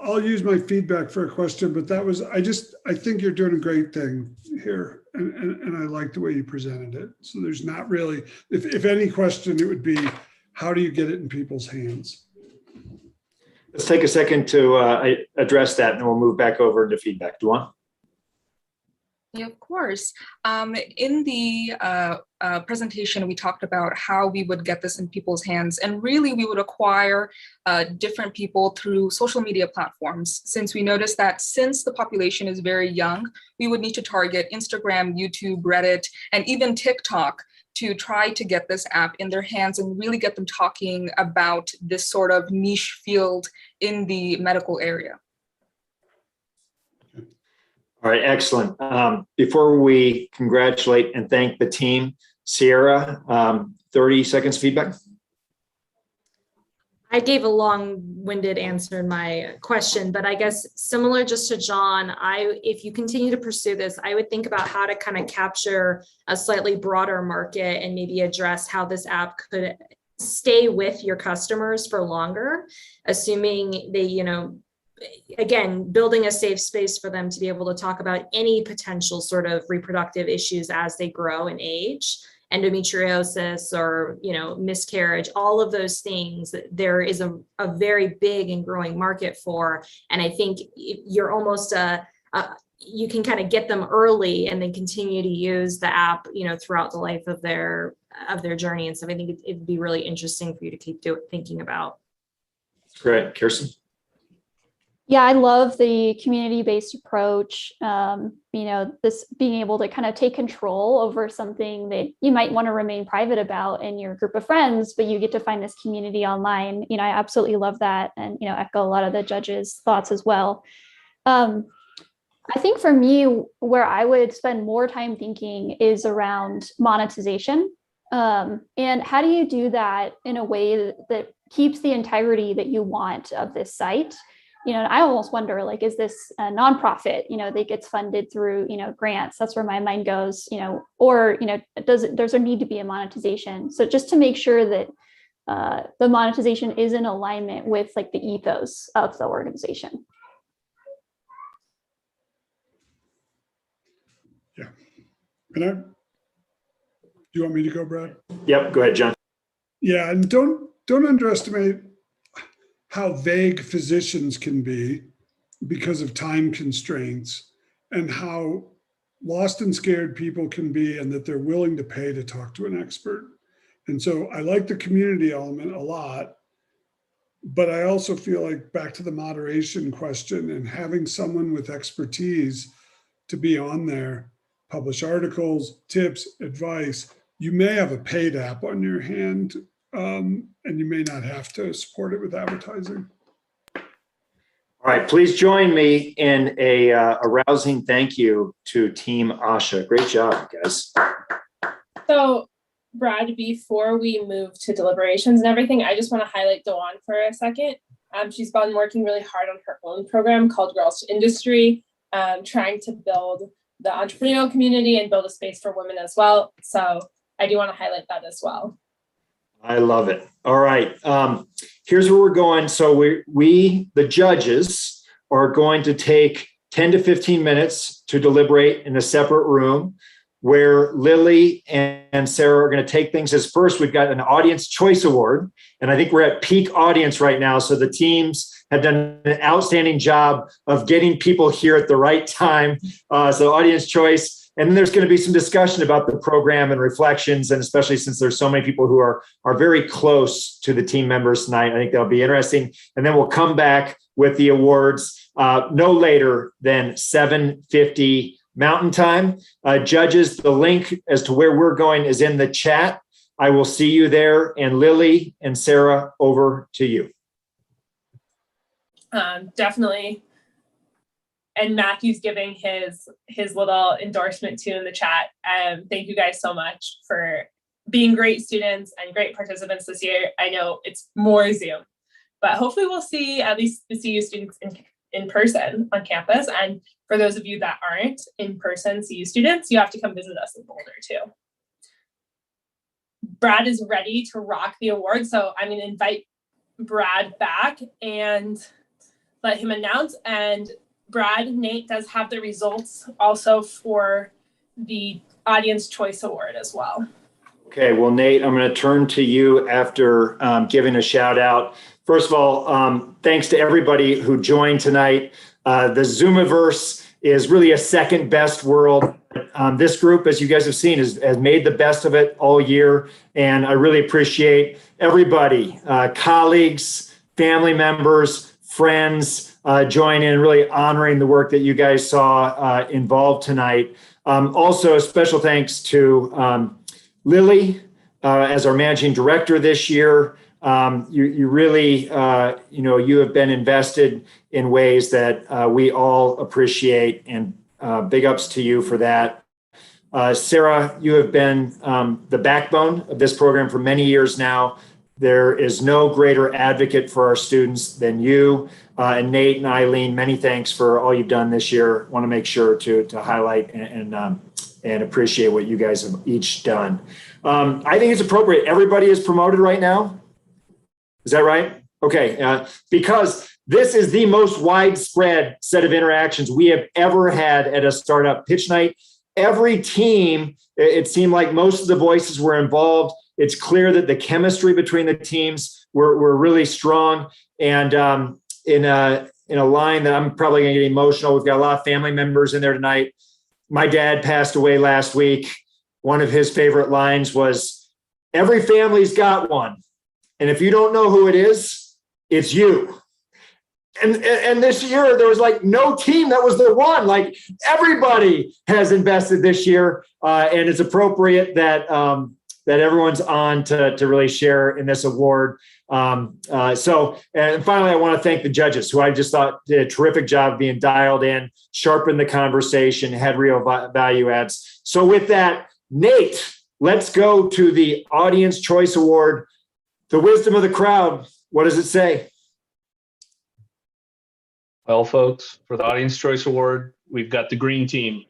I'll use my feedback for a question, but that was, I think you're doing a great thing here, and I like the way you presented it. So there's not really, if any question, it would be, how do you get it in people's hands? Let's take a second to address that, and then we'll move back over into feedback. Duan? Yeah, of course. In the presentation, we talked about how we would get this in people's hands, and really we would acquire different people through social media platforms. Since we noticed that since the population is very young, we would need to target Instagram, YouTube, Reddit, and even TikTok to try to get this app in their hands and really get them talking about this sort of niche field in the medical area. All right, excellent. Before we congratulate and thank the team, Sierra, 30 seconds feedback. I gave a long-winded answer in my question, but I guess similar just to John, if you continue to pursue this, I would think about how to kind of capture a slightly broader market and maybe address how this app could stay with your customers for longer, assuming they, again, building a safe space for them to be able to talk about any potential sort of reproductive issues as they grow and age, endometriosis or, miscarriage, all of those things there is a very big and growing market for. And I think you're almost you can kind of get them early and then continue to use the app, throughout the life of their journey. And so I think it'd be really interesting for you to keep thinking about. Great. Kirsten? Yeah, I love the community-based approach. This being able to kind of take control over something that you might want to remain private about in your group of friends, but you get to find this community online. I absolutely love that, and echo a lot of the judges' thoughts as well. I think for me, where I would spend more time thinking is around monetization, and how do you do that in a way that keeps the integrity that you want of this site. I almost wonder, is this a nonprofit, that gets funded through, grants? That's where my mind goes, or, does there need to be a monetization? So just to make sure that the monetization is in alignment with the ethos of the organization. Yeah. Do you want me to go, Brad? Yep, go ahead, John. Yeah, and don't underestimate how vague physicians can be because of time constraints, and how lost and scared people can be, and that they're willing to pay to talk to an expert. And so I like the community element a lot, but I also feel like, back to the moderation question, and having someone with expertise to be on there, publish articles, tips, advice. You may have a paid app on your hand, and you may not have to support it with advertising. All right, please join me in a rousing thank you to Team Asha. Great job, guys. So, Brad, before we move to deliberations and everything, I just want to highlight Dawn for a second. She's been working really hard on her own program called Girls to Industry, trying to build the entrepreneurial community and build a space for women as well. So I do want to highlight that as well. I love it. All right. Here's where we're going. So we, the judges, are going to take 10 to 15 minutes to deliberate in a separate room, where Lily and Sarah are going to take things as first. We've got an audience choice award, and I think we're at peak audience right now. So the teams have done an outstanding job of getting people here at the right time. So audience choice. And then there's going to be some discussion about the program and reflections, and especially since there's so many people who are very close to the team members tonight, I think that'll be interesting. And then we'll come back with the awards no later than 7:50 Mountain Time. Judges, the link as to where we're going is in the chat. I will see you there. And Lily and Sarah, over to you. Definitely. And Matthew's giving his little endorsement too in the chat. Thank you guys so much for being great students and great participants this year. I know it's more Zoom, but hopefully we'll see at least the CU students in person on campus. And for those of you that aren't in-person CU students, you have to come visit us in Boulder too. Brad is ready to rock the award. So I'm going to invite Brad back and let him announce. And Brad, Nate does have the results also for the Audience Choice Award as well. Okay, well, Nate, I'm going to turn to you after giving a shout out. First of all, thanks to everybody who joined tonight. The Zoomiverse is really a second best world. This group, as you guys have seen, has made the best of it all year. And I really appreciate everybody, colleagues, family members, friends, join in really honoring the work that you guys saw involved tonight. Also, a special thanks to Lily as our managing director this year. You really, you have been invested in ways that we all appreciate, and big ups to you for that. Sarah, you have been the backbone of this program for many years now. There is no greater advocate for our students than you. And Nate and Eileen, many thanks for all you've done this year. Want to make sure to highlight and appreciate what you guys have each done. I think it's appropriate. Everybody is promoted right now. Is that right? Okay. Because this is the most widespread set of interactions we have ever had at a startup pitch night. Every team, it seemed like most of the voices were involved. It's clear that the chemistry between the teams were really strong. And in a line that I'm probably going to get emotional, we've got a lot of family members in there tonight. My dad passed away last week. One of his favorite lines was, "Every family's got one. And if you don't know who it is, it's you." And this year, there was like no team that was the one. Like everybody has invested this year. And it's appropriate that that everyone's on to really share in this award. And finally, I want to thank the judges, who I just thought did a terrific job of being dialed in, sharpened the conversation, had real value adds. So with that, Nate, let's go to the Audience Choice Award. The wisdom of the crowd, what does it say? Well, folks, for the Audience Choice Award, we've got the green team,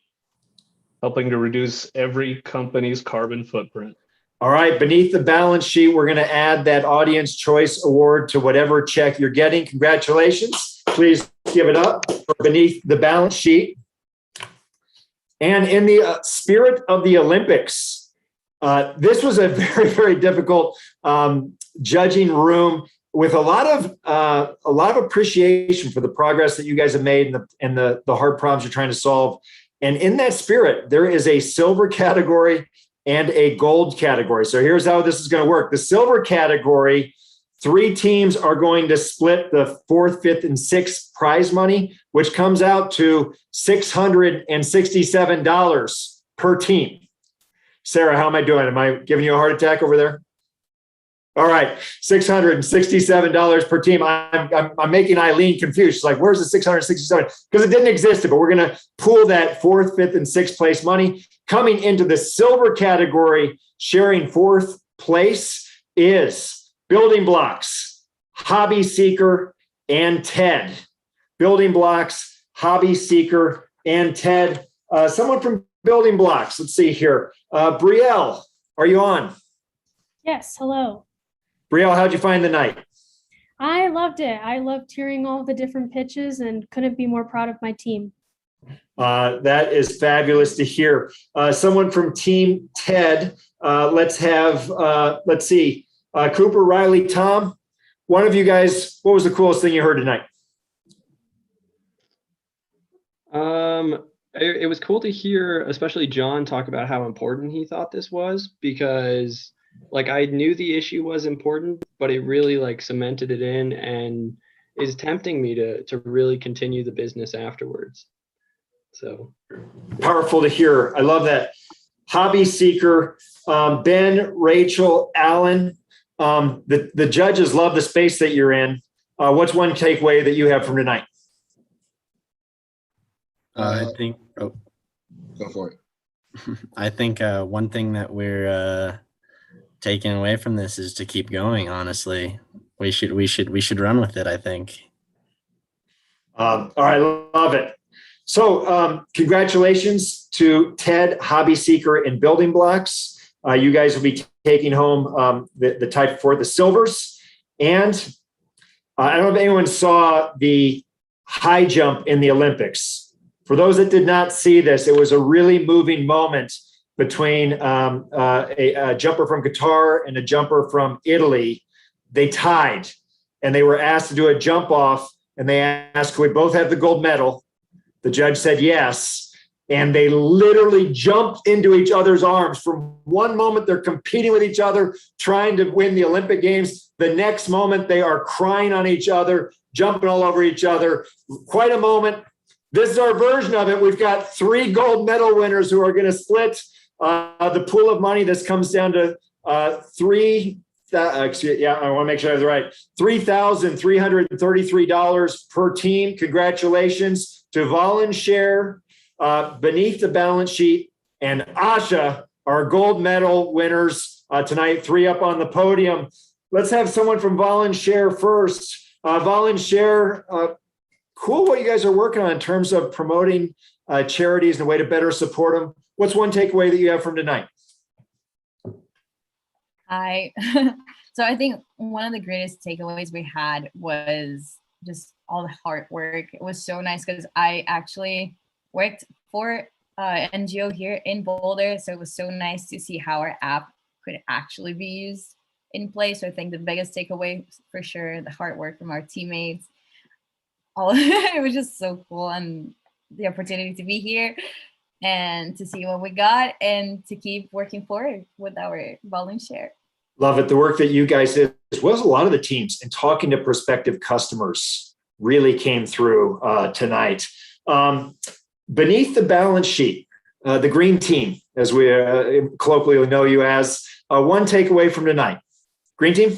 helping to reduce every company's carbon footprint. All right, beneath the balance sheet, we're going to add that Audience Choice Award to whatever check you're getting. Congratulations. Please give it up for beneath the balance sheet. And in the spirit of the Olympics, this was a very, very difficult judging room with a lot of appreciation for the progress that you guys have made and the hard problems you're trying to solve. And in that spirit, there is a silver category and a gold category. So here's how this is going to work. The silver category, 3 teams are going to split the 4th, 5th, and 6th prize money, which comes out to $667 per team. Sarah, how am I doing? Am I giving you a heart attack over there? All right, $667 per team. I'm making Eileen confused. She's like, where's the 667? Because it didn't exist, but we're going to pool that 4th, 5th, and 6th place money. Coming into the silver category, sharing 4th place is Building Blocks, Hobby Seeker, and TED. Building Blocks, Hobby Seeker, and TED. Someone from Building Blocks, let's see here. Brielle, are you on? Yes, hello. Brielle, how'd you find the night? I loved it. I loved hearing all the different pitches and couldn't be more proud of my team. That is fabulous to hear. Someone from Team TED, let's see, Cooper, Riley, Tom, one of you guys, what was the coolest thing you heard tonight? It was cool to hear, especially John, talk about how important he thought this was, because like I knew the issue was important, but it really like cemented it in and is tempting me to really continue the business afterwards. So powerful to hear. I love that. Hobby Seeker, Ben, Rachel, Alan, the judges love the space that you're in. What's one takeaway that you have from tonight? I think, go for it. I think one thing that we're taking away from this is to keep going. Honestly, we should run with it, I think. All right, love it. So congratulations to Ted, Hobby Seeker, and Building Blocks. You guys will be taking home the type for the silvers. And I don't know if anyone saw the high jump in the Olympics. For those that did not see this, it was a really moving moment between a jumper from Qatar and a jumper from Italy. They tied, and they were asked to do a jump off, and they asked, could we both have the gold medal? The judge said yes, and they literally jumped into each other's arms. From one moment, they're competing with each other, trying to win the Olympic Games. The next moment, they are crying on each other, jumping all over each other. Quite a moment. This is our version of it. We've got 3 gold medal winners who are going to split the pool of money. This comes down to I want to make sure I have it right. $3,333 per team. Congratulations to Volunshare, Beneath the Balance Sheet, and Asha, our gold medal winners tonight. 3 up on the podium. Let's have someone from Volunshare first. Volunshare, cool what you guys are working on in terms of promoting charities and a way to better support them. What's one takeaway that you have from tonight? Hi. So I think one of the greatest takeaways we had was just all the hard work. It was so nice because I actually worked for NGO here in Boulder. So it was so nice to see how our app could actually be used in place. So I think the biggest takeaway for sure, the hard work from our teammates. It was just so cool, and the opportunity to be here and to see what we got and to keep working forward with our Volunshare. Love it. The work that you guys did, as well as a lot of the teams, and talking to prospective customers really came through tonight. Beneath the Balance Sheet, the green team, as we colloquially know you as, one takeaway from tonight. Green team?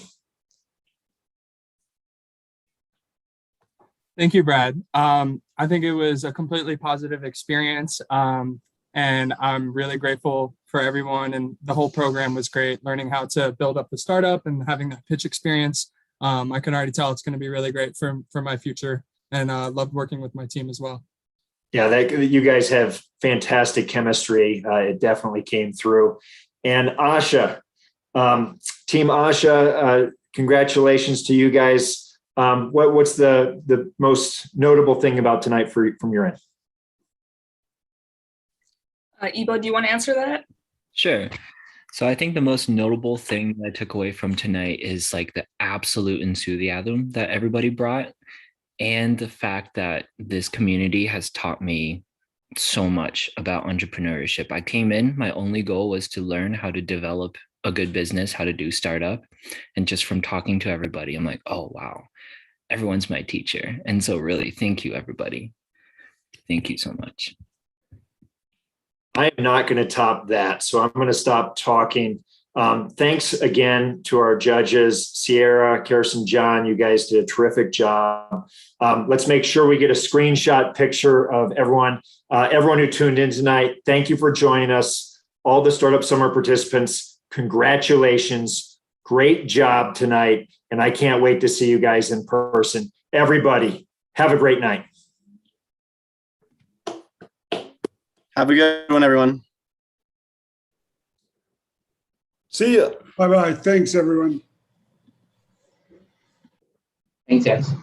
Thank you, Brad. I think it was a completely positive experience. And I'm really grateful for everyone, and the whole program was great. Learning how to build up the startup and having that pitch experience. I can already tell it's going to be really great for my future, and loved working with my team as well. Yeah, you guys have fantastic chemistry. It definitely came through. And Asha, Team Asha, congratulations to you guys. What's the most notable thing about tonight from your end? Ibo, do you want to answer that? Sure. So I think the most notable thing that I took away from tonight is like the absolute enthusiasm that everybody brought, and the fact that this community has taught me so much about entrepreneurship. I came in, my only goal was to learn how to develop a good business, how to do startup. And just from talking to everybody, I'm like, oh, wow, everyone's my teacher. And so really, thank you, everybody. Thank you so much. I am not going to top that, so I'm going to stop talking. Thanks again to our judges, Sierra, Kirsten, John. You guys did a terrific job. Let's make sure we get a screenshot picture of everyone who tuned in tonight. Thank you for joining us. All the Startup Summer participants, congratulations. Great job tonight, and I can't wait to see you guys in person. Everybody, have a great night. Have a good one, everyone. See ya. Bye-bye. Thanks, everyone. Thanks, guys.